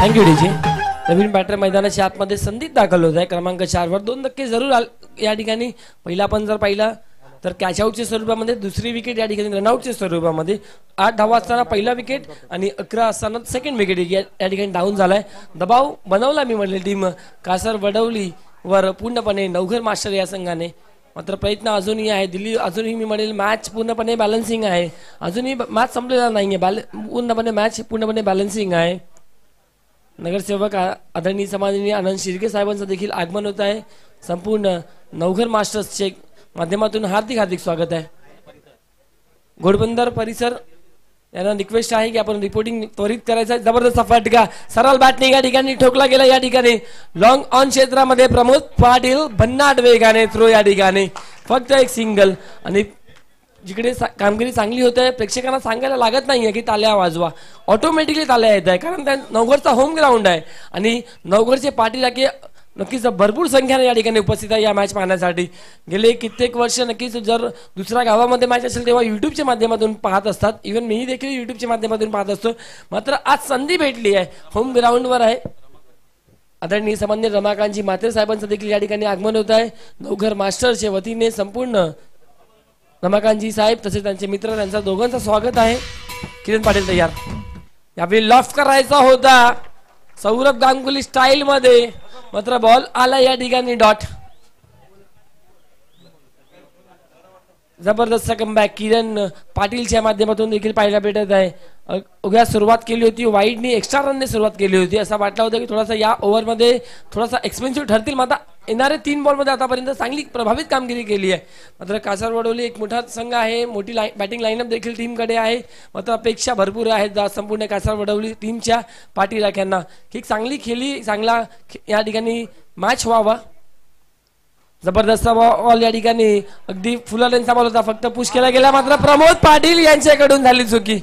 Thank you DJ. नवीन बॅटर मैदानाच्या आतमध्ये संदीप दाखल होत आहे क्रमांक 4 वर. 2 धक्के जरूर या ठिकाणी. पहिला पण जर पाहिला तर कॅच आउटच्या स्वरूपामध्ये, दुसरी विकेट या ठिकाणी रनआउटच्या स्वरूपामध्ये. 8 धावा असताना पहिला विकेट आणि 11 असताना सेकंड विकेट या ठिकाणी डाऊन झालाय. दबाव बनवला मी म्हणले टीम कासार वडवली वर पूर्णपणे नवघर मास्टर या संघाने. मात्र प्रयत्न अजूनही आहे. दिल्ली अजूनही मी म्हणेल मॅच पूर्णपणे बॅलन्सिंग आहे. अजूनही मॅच संपलेला नाहीये. पूर्णपणे मॅच पूर्णपणे बॅलन्सिंग आहे. नगरसेवक आदरणीय समाजनी आनंद शिर्के साहेबांचं देखील आगमन होत आहे. संपूर्ण नवघर मास्टर्सचे माध्यमातून हार्दिक हार्दिक स्वागत आहे. घोडबंदर परिसर यांना रिक्वेस्ट आहे की आपण रिपोर्टिंग त्वरित करायचं आहे. जबरदस्त फटका सरळ बॅटने या ठिकाणी ठोकला गेला. या ठिकाणी लॉंग ऑन क्षेत्रामध्ये प्रमोद पाटील भन्नाट वेगाने थ्रो. या ठिकाणी फक्त एक सिंगल. आणि जिकडे कामगिरी चांगली होत आहे प्रेक्षकांना सांगायला लागत नाहीये की ताल्या वाजवा. ऑटोमॅटिकली ताल्या येत आहे कारण त्या नवघरचा होम ग्राउंड आहे. आणि नवघरचे पाटील नक्कीच भरपूर संख्येने या ठिकाणी उपस्थित आहे या मॅच पाहण्यासाठी. गेले कित्येक वर्ष नक्कीच जर दुसऱ्या गावामध्ये मॅच असेल तेव्हा युट्यूबच्या माध्यमातून पाहत असतात. इव्हन मी देखील युट्यूबच्या माध्यमातून पाहत असतो. मात्र आज संधी भेटली आहे. होम ग्राउंडवर आहे. आदरणीय सामान्य रमाकांतजी मात्रे साहेबांचं देखील या ठिकाणी आगमन होत आहे. नवघर मास्टरच्या वतीने संपूर्ण रमाकांतजी साहेब तसेच त्यांचे मित्र त्यांचा दोघांचं स्वागत आहे. किरण पाटील तयार. यावेळी लॉफ करायचा होता सौरभ गांगुली स्टाईल मध्ये. मात्र बॉल आला या ठिकाणी डॉट. जबरदस्त कमबॅक किरण पाटीलच्या माध्यमातून देखील पाहायला भेटत आहे. उद्या सुरुवात केली होती वाईडनी एक्स्ट्रा रनने सुरुवात केली होती. असं वाटलं होतं की थोडासा या ओव्हरमध्ये थोडासा एक्सपेन्सिव्ह ठरतील. मात्र येणारे 3 बॉलमध्ये आतापर्यंत चांगली प्रभावित कामगिरी केली आहे. मात्र कासार वडवली एक मोठा संघ आहे. मोठी बॅटिंग लाईनअप देखील टीमकडे आहे. मात्र अपेक्षा भरपूर आहेत संपूर्ण कासार वडवली टीमच्या पाटील राख्यांना की चांगली खेळी चांगला या ठिकाणी मॅच व्हावा. जबरदस्त बॉल या ठिकाणी अगदी फुल लेंथचा बॉल होता. फक्त पुश केला गेला. मात्र प्रमोद पाटील यांच्याकडून झाली चुकी.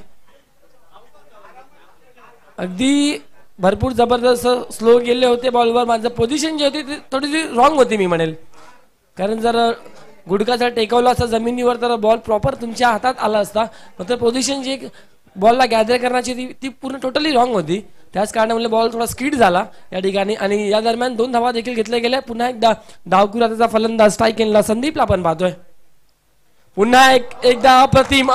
अगदी भरपूर जबरदस्त स्लो गेले होते बॉलवर. माझं पोझिशन जी होती ती थोडीशी रॉंग होती मी म्हणेल. कारण जर गुडका जर टेकवला असता जमिनीवर तर बॉल प्रॉपर तुमच्या हातात आला असता. मात्र पोझिशन जी बॉलला गॅदर करण्याची ती पूर्ण टोटली रॉंग होती. त्याच कारणामुळे बॉल थोडा स्किड झाला या ठिकाणी. आणि या दरम्यान 2 धावा देखील घेतल्या गेल्या. पुन्हा एकदा डावकुरा त्याचा फलंदाज स्ट्राईक केला संदीपला आपण पाहतोय. पुन्हा एकदा अप्रतिम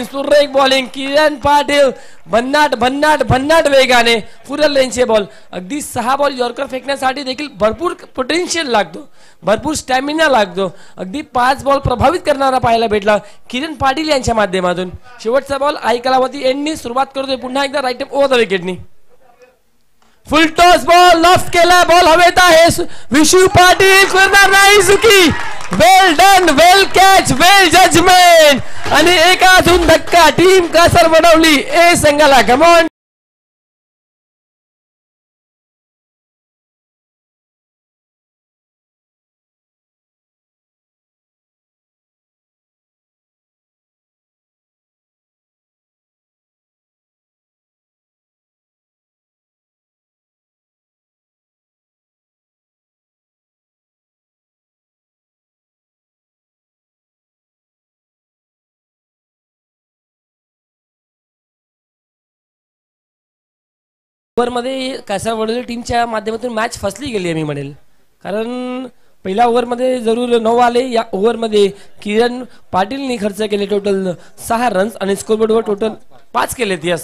सुरेख बॉलिंग किरण पाटील भन्नाट वेगाने फुल लेनचे बॉल. अगदी 6 बॉल यॉर्कर फेकण्यासाठी देखील भरपूर पोटेन्शियल लागतो. भरपूर स्टॅमिना लागतो. अगदी 5 बॉल प्रभावित करणारा पाहायला भेटला किरण पाटील यांच्या माध्यमातून. शेवटचा बॉल आई कलावती एंडनी सुरुवात करतोय. पुन्हा एकदा राईट ओव्हर द विकेटनी फुल टॉस बॉल लॉफ्ट केला. बॉल हवेत आहे. विशू पाटील करणार नाही चुकी. Well done well catch well judgement. आणि एक अजून धक्का टीम कासार वडवली ए संघाला. कमॉन ओव्हरमध्ये कासार वडवली टीमच्या माध्यमातून मॅच फसली गेली आहे मी म्हणेल. कारण पहिल्या ओव्हरमध्ये जरूर 9 आले. या ओव्हरमध्ये किरण पाटीलनी खर्च केले टोटल 6 रन्स आणि स्कोरबोर्डवर टोटल 5 केलेत. यस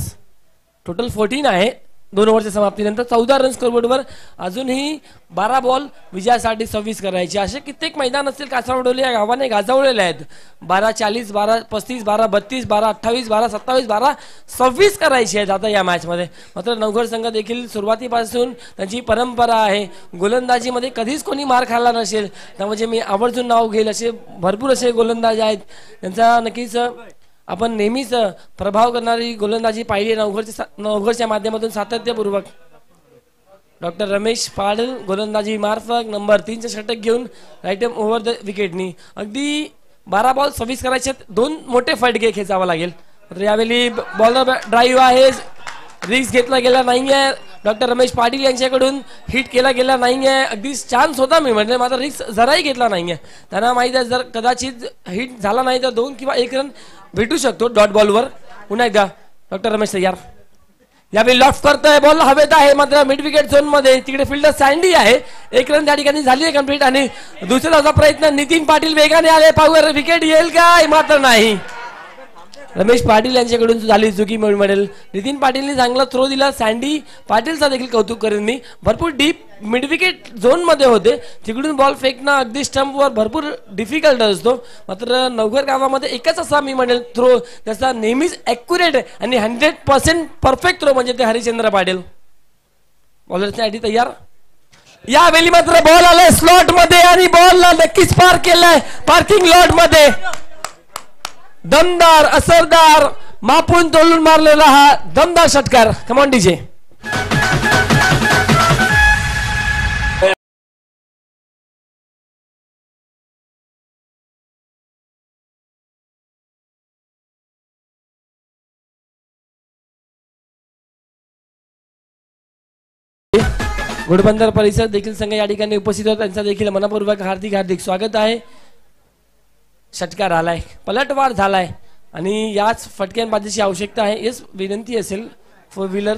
टोटल 14 आहे. 2 ओव्हरच्या समाप्तीनंतर 14 रन स्कोरबोर्डवर. अजूनही 12 बॉल विजयासाठी 26 करायचे. असे कित्येक मैदान असतील कासारवडोली या गावाने गाजवलेले आहेत. 12-40, 12-35, 12-32, 12-28, 12-27, 12-26 करायचे आहेत आता या मॅच मध्ये. मात्र नवघर संघ देखील सुरुवातीपासून त्यांची परंपरा आहे, गोलंदाजीमध्ये कधीच कोणी मार खाल्ला नसेल, त्यामुळे मी आवर्जून नाव घेईल असे भरपूर असे गोलंदाज आहेत. त्यांचा नक्कीच आपण नेहमीच प्रभाव करणारी गोलंदाजी पाहिली नवघरच्या माध्यमातून सातत्यपूर्वक. डॉक्टर रमेश पाटील गोलंदाजी मार्फत नंबर 3चे षटक घेऊन राईट ओव्हर द विकेटनी. अगदी 12 बॉल 26 करायचे. 2 मोठे फटके खेचावा लागेल. तर यावेळी बॉलर ड्राईव्ह आहे, रिस्क घेतला गेला नाहीये. डॉक्टर रमेश पाटील यांच्याकडून हिट केला गेला नाहीये. अगदी चान्स होता मी म्हणजे, मात्र रिस्क जराही घेतला नाहीये. त्यांना माहिती आहे जर कदाचित हिट झाला नाही तर 2 किंवा 1 रन भेटू शकतो डॉट बॉलवर. पुन्हा एकदा डॉक्टर रमेश तयार. यावेळी लॉफ्ट करतोय, बॉल हवेत आहे मात्र मिड विकेट झोन मध्ये. तिकडे फिल्डर सँडी आहे. 1 रन त्या ठिकाणी झाली आहे कंप्लीट. आणि दुसरा धावाचा प्रयत्न नितीन पाटील वेगाने आले, पाहूया विकेट येईल काय, मात्र नाही. रमेश पाटील यांच्याकडून झाली चुकी मिळेल. नितीन पाटीलने चांगला थ्रो दिला. सँडी पाटीलचा देखील कौतुक करेन मी. भरपूर डीप मिड विकेट झोन मध्ये होते, तिकडून बॉल फेकणं अगदी स्टंपवर भरपूर डिफिकल्ट असतो. मात्र नवघर गावामध्ये एकच असा मी म्हणेल थ्रो त्याचा नेहमीच ॲक्युरेट आणि 100% परफेक्ट थ्रो म्हणजे ते हरिश्चंद्र पाटील. बॉलरच्या आधी तयार. यावेळी मात्र बॉल आलाय स्लॉट मध्ये आणि बॉलला नक्कीच पार केलाय पार्किंग लॉट मध्ये. दमदार असरदार मापून तोलून मारलेला हा दमदार षटकार. Come on DJ. घोडबंदर परिसर देखील संघ या ठिकाणी उपस्थित होता. त्यांचा देखील मनपूर्वक हार्दिक स्वागत आहे. षटकार आलाय, पलटवार झालाय आणि याच फटक्यांबाजीची आवश्यकता आहे. येस विनंती असेल 4 व्हीलर.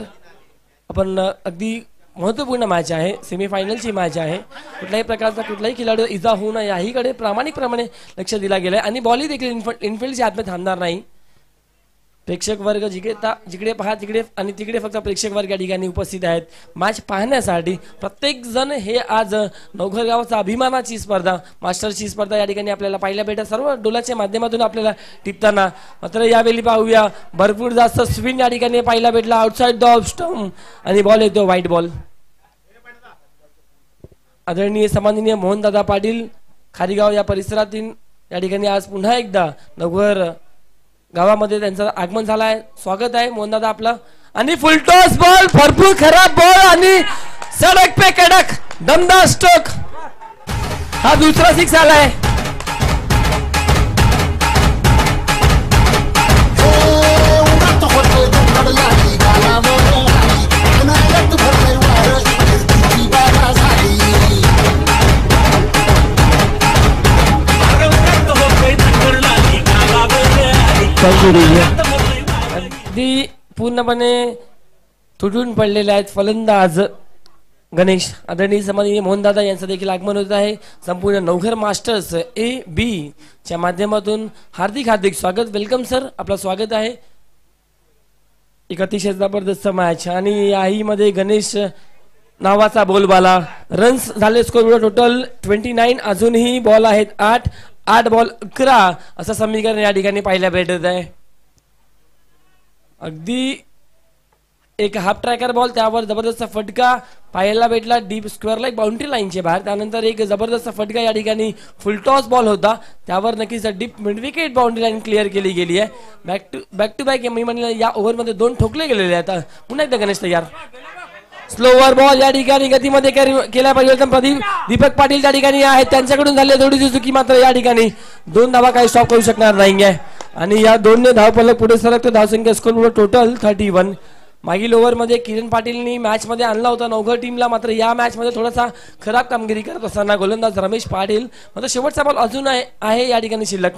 आपण अगदी महत्त्वपूर्ण मॅच आहे, सेमीफायनलची मॅच आहे. कुठल्याही प्रकारचा कुठलाही खेळाडू इजा होऊ नये याहीकडे प्रामाणिकप्रमाणे लक्ष दिला गेलंय आणि बॉलही देखील इनफिल्डच्या आतमध्ये थांबणार नाही. प्रेक्षक वर्ग जिकडे पहा तिकडे आणि तिकडे फक्त प्रेक्षक वर्ग या ठिकाणी उपस्थित आहेत मॅच पाहण्यासाठी. प्रत्येक जण हे आज नवघर गावाचा अभिमानाची स्पर्धा, मास्टरची स्पर्धा या ठिकाणी आपल्याला पाहायला भेटत सर्व डोलाच्या माध्यमातून आपल्याला टिपताना. मात्र यावेळी पाहूया भरपूर जास्त स्पिन या ठिकाणी पाहायला भेटला आउटसाइड द ऑफ स्टंप आणि बॉल येतो व्हाईट बॉल. आदरणीय सन्माननीय मोहनदादा पाटील खारीगाव या परिसरातील या ठिकाणी आज पुन्हा एकदा नवघर गावामध्ये त्यांचं आगमन झालंय. स्वागत आहे मोहनदादा आपलं. आणि फुलटॉस बॉल, भरपूर खराब बॉल आणि सडक पे कडक दमदार स्ट्रोक. हा दुसरा 6 आलाय. अगदी पूर्णपणे तुटून पडलेले आहेत फलंदाज गणेश. आदरणीय सन्माननीय मोहनदादा यांचं देखील आगमन होत आहे. संपूर्ण नवघर मास्टर्स AB च्या माध्यमातून हार्दिक स्वागत. वेलकम सर, आपलं स्वागत आहे. एक अतिशय जबरदस्त मॅच आणि याही मध्ये गणेश नावाचा बोलबाला. रन्स झाले स्कोर टोटल 29. अजूनही बॉल आहेत 8 बॉल 11 असं समीकरण या ठिकाणी पाहायला भेटत आहे. अगदी एक हाफ ट्रॅकर बॉल, त्यावर जबरदस्त फटका पाहायला भेटला डीप स्क्वेअर लाईक बाउंड्री लाईनच्या बाहेर. त्यानंतर एक जबरदस्त फटका या ठिकाणी फुलटॉस बॉल होता, त्यावर नक्कीच deep mid wicket boundary line clear केली गेली आहे. बॅक टू बॅक मी म्हणलं या ओव्हरमध्ये 2 ठोकले गेलेले आहेत. पुन्हा एकदा गणेश तयार. स्लोवर बॉल या ठिकाणी गतीमध्ये केला पाहिजे. प्रदीप दीपक पाटील त्या ठिकाणी आहेत, त्यांच्याकडून झाली थोडीशी चुकी. मात्र या ठिकाणी 2 धावा काही स्टॉप करू शकणार नाहीये आणि या 2 धावफलक पुढे सरकतो. धावसंख्या स्कोर टोटल 31. मागील ओव्हरमध्ये किरण पाटीलनी मॅच मध्ये आणला होता नवघर टीमला, मात्र या मॅच मध्ये थोडासा खराब कामगिरी करत असताना गोलंदाज रमेश पाटील. मात्र शेवटचा बॉल अजून आहे या ठिकाणी शिल्लक.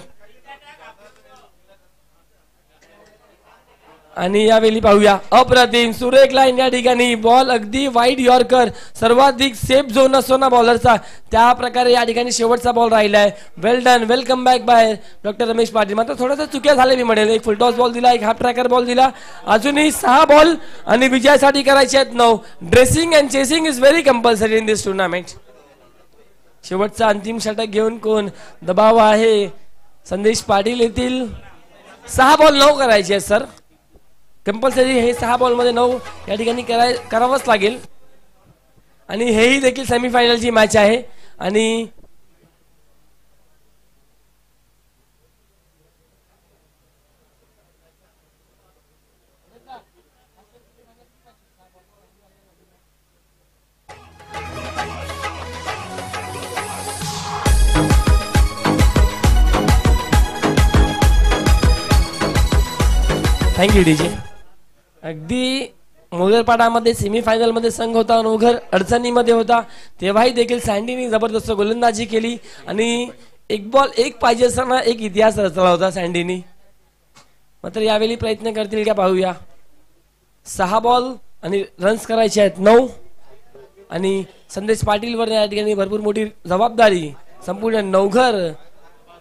आणि यावेळी पाहूया अप्रतिम सुरेख लाईन या ठिकाणी बॉल अगदी वाईड यॉर्कर सर्वाधिक सेफ झोन असतो ना बॉलरचा त्या प्रकारे या ठिकाणी शेवटचा बॉल राहिलाय. Well done welcome back by doctor Ramesh Patil. मात्र थोड्याशा चुक्या झाल्या मी म्हणेल. एक फुलटॉस बॉल दिला एक हाफ ट्रॅकर बॉल दिला अजूनही 6 बॉल आणि विजयासाठी करायचे आहेत 9. Dressing and chasing is very compulsory in this tournament. शेवटचा अंतिम षटक घेऊन कोण दबाव आहे संदेश पाटील येथील. 6 बॉल 9 करायचे आहेत सर कंपल्सरी. हे 6 बॉल मध्ये 9 या ठिकाणी करावंच लागेल. आणि हेही देखील सेमीफायनलची मॅच आहे. आणि थँक्यू डीजे. अगदी मोगरपाडामध्ये सेमीफायनल मध्ये संघ होता ओघर अडचणीमध्ये होता तेव्हाही देखील सँडीने जबरदस्त गोलंदाजी केली आणि एक बॉल एक पाहिजे असताना एक इतिहास रचला होता सँडीने. मात्र यावेळी प्रयत्न करतील का पाहूया. 6 बॉल आणि रन्स करायचे आहेत 9 आणि संदेश पाटीलवर या ठिकाणी भरपूर मोठी जबाबदारी संपूर्ण नवघर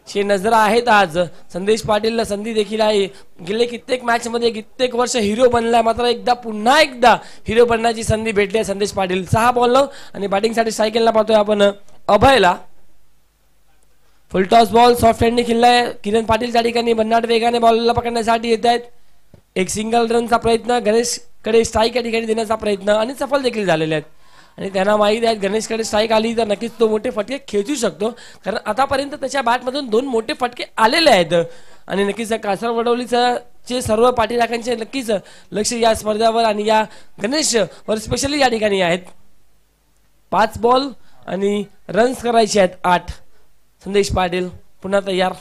चे नजर आहेत. आज संदेश पाटीलला संधी देखील आहे. गेले कित्येक मॅच मध्ये कित्येक वर्ष हिरो बनलाय मात्र पुन्हा एकदा हिरो बनण्याची संधी भेटली आहे संदेश पाटील. 6 बॉल 9 आणि बॅटिंगसाठी सायकलला पाहतोय आपण अभयला. फुलटॉस बॉल सॉफ्ट हँडने खेळलाय किरण पाटील त्या ठिकाणी भन्नाट वेगाने बॉलला पकडण्यासाठी येत आहेत. एक सिंगल रनचा प्रयत्न गणेश कडे स्ट्राईक या ठिकाणी देण्याचा प्रयत्न आणि सफल देखील झालेले आहेत. आणि त्यांना माहिती आहे गणेशकडे स्ट्राईक आली तर नक्कीच तो मोठे फटके खेचू शकतो कारण आतापर्यंत त्याच्या बॅटमधून 2 मोठे फटके आलेले आहेत. आणि नक्कीच कासरवडवलीचे सर्व पाठीराखांचे नक्कीच लक्ष या स्पर्धेवर आणि या गणेश वर स्पेशली या ठिकाणी आहेत. 5 बॉल आणि रन्स करायचे आहेत 8. संदेश पाटील पुन्हा तयार.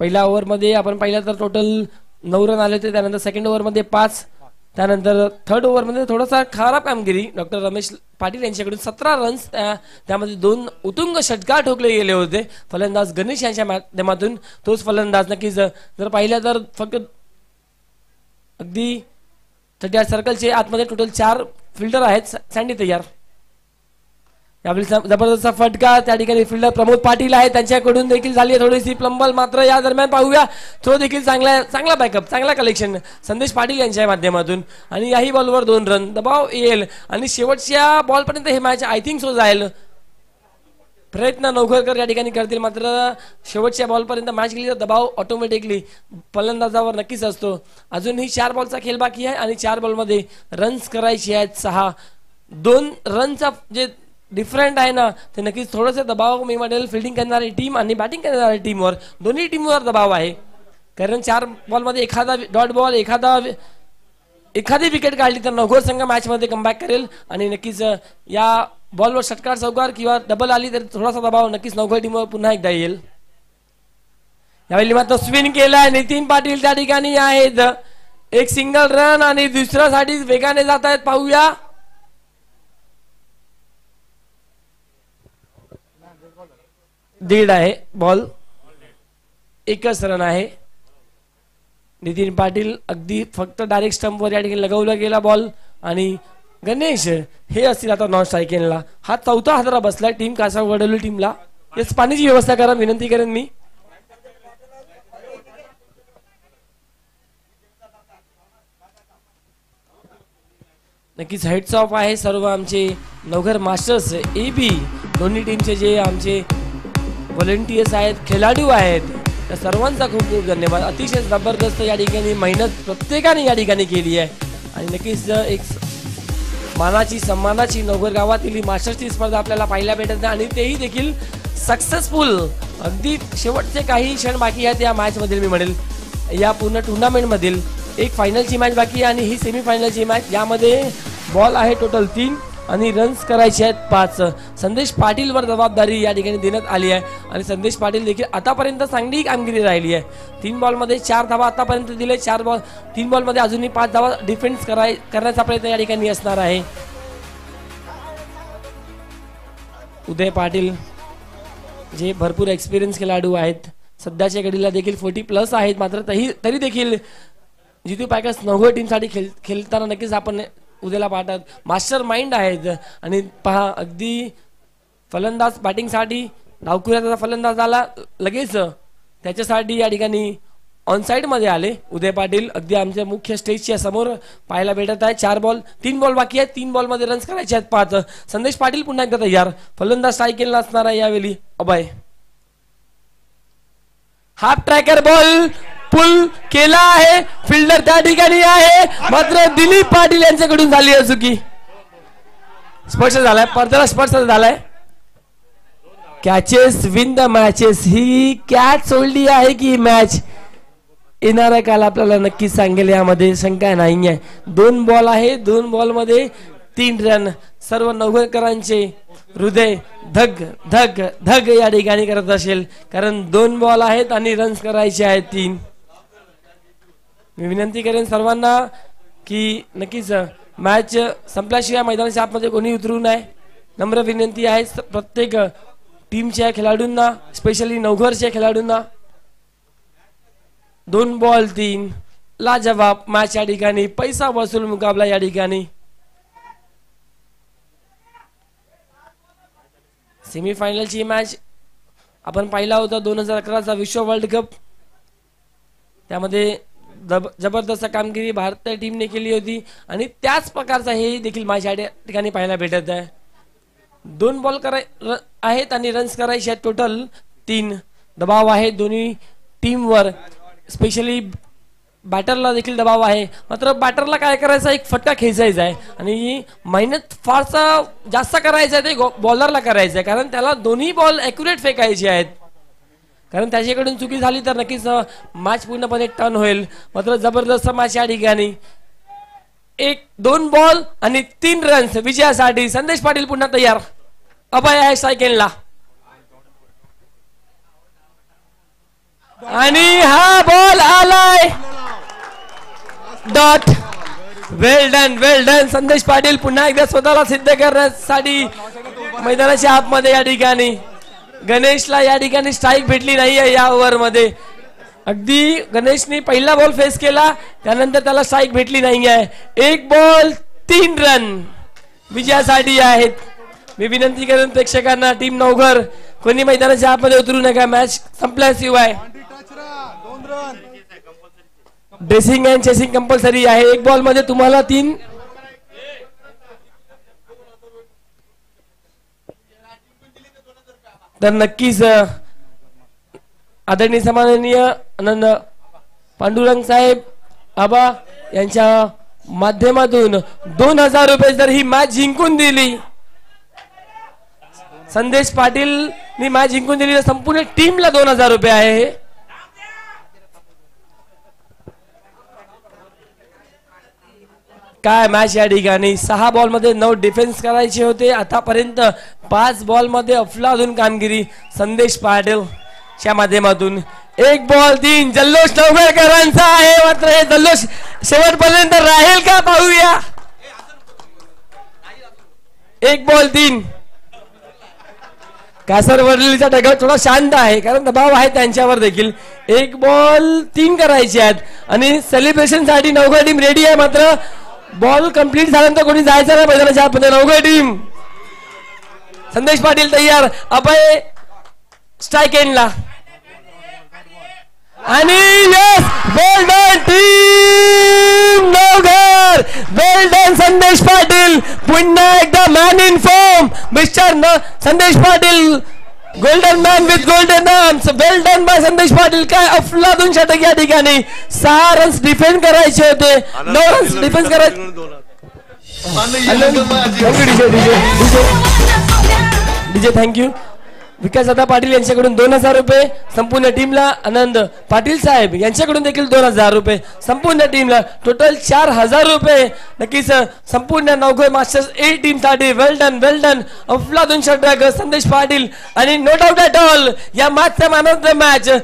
पहिल्या ओव्हरमध्ये आपण पाहिलं तर टोटल 9 रन आले होते. त्यानंतर सेकंड ओव्हरमध्ये 5. त्यानंतर थर्ड ओव्हरमध्ये थोडासा खराब कामगिरी डॉक्टर रमेश पाटील यांच्याकडून 17 रन्स त्यामध्ये 2 उत्तुंग षटकार ठोकले गेले होते फलंदाज गणेश यांच्या माध्यमातून. तोच फलंदाज नक्कीच जर पाहिलं तर फक्त अगदी 38 सर्कलचे आतमध्ये टोटल 4 फिल्डर आहेत. सँडी तयार. यावेळी जबरदस्त फटका त्या ठिकाणी फिल्डर प्रमोद पाटील आहेत त्यांच्याकडून देखील झाली आहे थोडीशी प्लंबल. मात्र या दरम्यान पाहूया थ्रो देखील चांगला बॅकअप चांगला कलेक्शन संदेश पाटील यांच्या माध्यमातून. आणि याही बॉलवर 2 रन दबाव येईल आणि शेवटच्या बॉलपर्यंत हे मॅच आय थिंक सो जाईल. प्रयत्न नवघरकर या ठिकाणी करतील मात्र शेवटच्या बॉलपर्यंत मॅच गेली तर दबाव ऑटोमॅटिकली फलंदाजावर नक्कीच असतो. अजूनही 4 बॉलचा खेळ बाकी आहे आणि 4 बॉलमध्ये रन्स करायचे आहेत 6. 2 रनचा जे डिफरंट आहे ना ते नक्कीच थोडंसं दबाव मी म्हणेल फिल्डिंग करणारी टीम आणि बॅटिंग करणारी टीमवर दोन्ही टीमवर दबाव आहे. कारण 4 बॉलमध्ये एखादा डॉट बॉल एखादी विकेट काढली तर नवघर संघ मॅच मध्ये कमबॅक करेल आणि नक्कीच या बॉलवर षटकार चौकार किंवा डबल आली तर थोडासा दबाव नक्कीच नवघर टीमवर पुन्हा एकदा येईल. यावेळी मात्र स्विंग केलाय नितीन पाटील त्या ठिकाणी आहेत. एक सिंगल रन आणि दुसऱ्यासाठी वेगाने जात आहेत पाहूया. दीड आहे बॉल 1च रन आहे. नितीन पाटील अगदी फक्त डायरेक्ट स्टंपवर या ठिकाणी लगवला गेला बॉल आणि गणेश हे असतील आता नॉन स्ट्रायकिंगला. हा 4था हादरा बसलाय टीम कासारवडवली टीमला. याच पाण्याची व्यवस्था करा विनंती करेन मी. नक्कीच हेड्स ऑफ आहे सर्व आमचे नवघर मास्टर्स AB दोन्ही टीमचे जे आमचे व्हॉलंटियर्स आहेत खेळाडू आहेत त्या सर्वांचा खूप खूप धन्यवाद. अतिशय जबरदस्त या ठिकाणी मेहनत प्रत्येकाने या ठिकाणी केली आहे आणि नक्कीच एक मानाची सन्मानाची नवघर गावातील ही मास्टर्सची स्पर्धा आपल्याला पाहायला भेटत आणि तेही देखील सक्सेसफुल. अगदी शेवटचे काही क्षण बाकी आहेत या मॅच मधील मी म्हणेल या पूर्ण टुर्नामेंट मधील. एक फायनलची मॅच बाकी आहे आणि ही सेमीफायनलची मॅच. यामध्ये बॉल आहे टोटल 3 आणि रन्स करायचे आहेत 5. संदेश पाटीलवर जबाबदारी या ठिकाणी देण्यात आली आहे आणि संदेश पाटील देखील आतापर्यंत चांगली कामगिरी राहिली आहे. 3 बॉलमध्ये 4 धावा आतापर्यंत दिले. 3 बॉलमध्ये अजूनही 5 धावा डिफेन्स करण्याचा प्रयत्न या ठिकाणी असणार आहे. उदय पाटील जे भरपूर एक्सपिरियन्स खेळाडू आहेत. सध्याच्या घडीला देखील 40+ आहेत, मात्र तरी देखील जितू पॅकर्स नवघर टीमसाठी खेळताना नक्कीच आपण उद्याला पाहतात. मास्टर माइंड आहेत. आणि पहा अगदी फलंदाज बॅटिंगसाठी डावखुऱ्याचा फलंदाज आला लगेच त्याच्यासाठी या ठिकाणी ऑनसाइड मध्ये आले उदय पाटील. अगदी आमच्या मुख्य स्टेजच्या समोर पाहायला भेटत आहे. 3 बॉल बाकी आहेत. 3 बॉल मध्ये रन्स करायचे आहेत 5. संदेश पाटील पुन्हा एकदा तयार. फलंदाज स्ट्राईक असणार आहे यावेळी अभय. हाफ ट्रॅकर बॉल पुल केला आहे. फिल्डर त्या ठिकाणी आहे, मात्र दिलीप पाटील यांच्याकडून झाली आहे चुकी. स्पर्श झालाय, पडद्याला स्पर्श झालाय. Catches win the matches. He catch सोडली आहे की मॅच येणारा काल आपल्याला नक्की सांगेल, यामध्ये शंका नाही आहे. 2 बॉल आहे, 2 बॉल मध्ये 3 रन. सर्व नवघरकरांचे हृदय धग धग धग या ठिकाणी करत असेल, कारण 2 बॉल आहेत आणि रन्स करायचे आहेत 3. मी विनंती करेन सर्वांना की नक्कीच मॅच संपल्याशिवाय मैदानाच्या आतमध्ये कोणी उतरू नये. नम्र विनंती आहे प्रत्येक टीमच्या खेळाडूंना, स्पेशली नवघरच्या खेळाडूंना. 2 बॉल 3 लाजवाब मॅच या ठिकाणी. पैसा वसूल मुकाबला या ठिकाणी. सेमीफायनलची मॅच आपण पाहिला होता 2011चा विश्व वर्ल्ड कप. त्यामध्ये जबरदस्त कामगिरी भारतीय टीमने केली होती आणि त्याच प्रकारचा हे देखील मॅच या ठिकाणी पाहायला भेटत आहे. 2 बॉल आहेत आणि रन्स करायचे आहेत टोटल 3. दबाव आहे दोन्ही टीमवर, स्पेशली बॅटरला देखील दबाव आहे. मात्र बॅटरला काय करायचं, एक फटका खेचायचा आहे आणि मेहनत फारसा जास्त करायचं आहे ते बॉलरला करायचं आहे, कारण त्याला दोन्ही बॉल ॲक्युरेट फेकायचे आहेत. कारण त्याच्याकडून चुकी झाली तर नक्कीच मॅच पूर्णपणे टर्न होईल. मात्र जबरदस्त मॅच या ठिकाणी. 2 बॉल आणि 3 रन्स विजयासाठी. संदेश पाटील पुन्हा तयार. अभय आहे सायकेनला आणि हा बॉल आलाय डॉट. वेल डन संदेश पाटील पुन्हा एकदा स्वतःला सिद्ध करण्यासाठी मैदानाच्या आतमध्ये या ठिकाणी. गणेशला या ठिकाणी स्ट्राईक भेटली नाहीये या ओव्हर मध्ये. अगदी गणेशने पहिला बॉल फेस केला, त्यानंतर त्याला स्ट्राईक भेटली नाहीये. 1 बॉल 3 रन विजयासाठी आहेत. मी विनंती करेन प्रेक्षकांना, टीम नवघर कोणी मैदानाच्या आतमध्ये उतरू नका मॅच संपल्याशिवाय. ड्रेसिंग अँड चेसिंग कंपल्सरी आहे. 1 बॉल मध्ये तुम्हाला 3 तर नक्कीच आदरणीय सन्माननीय आनंद पांडुरंग साहेब आबा यांच्या माध्यमातून 2000 रुपये जर ही मॅच जिंकून दिली, संदेश पाटील मॅच जिंकून दिली, संपूर्ण टीमला 2000 रुपये आहे. काय मॅच या ठिकाणी. 6 बॉल मध्ये 9 डिफेन्स करायचे होते. आतापर्यंत 5 बॉल मध्ये अफलातून कामगिरी संदेश पाटीलच्या माध्यमातून. 1 बॉल 3 जल्लोष नवघरकरांचा आहे. मात्र हे जल्लोष शेवटपर्यंत राहील का पाहूया. 1 बॉल 3 कासरवडलीचा ढगाळ थोडा शांत आहे, कारण दबाव आहे त्यांच्यावर देखील. 1 बॉल 3 करायचे आहेत आणि सेलिब्रेशन साठी नवघर टीम रेडी आहे. मात्र बॉल कंप्लीट झाल्यानंतर कोणी जायचं नाही मैदानाच्या आतमध्ये. नवघर टीम. संदेश पाटील तयार. अभय स्ट्राईक एंडला आणि यस वेल डन टीम नवघर. वेल डन संदेश पाटील. पुन्हा एकदा मॅन इन फॉर्म मिस्टर संदेश Patil. Golden man with golden arms. Well done by संदेश पाटील. काय अफलातून षटक या ठिकाणी. 6 रन्स डिफेंड करायचे होते, 9 रन्स डिफेन्स करायचे. DJ thank you. विकासदादा पाटील यांच्याकडून 2000 रुपये संपूर्ण टीमला. आनंद पाटील साहेब यांच्याकडून देखील 2000 रुपये संपूर्ण टीमला. टोटल 4000 रुपये नक्कीच संपूर्ण नवघर मास्टर्स A टीम साठी. वेल डन अफलातून षटक संदेश पाटील. आणि नो डाऊट ॲट ऑल या मॅचचा मॅन ऑफ द मॅच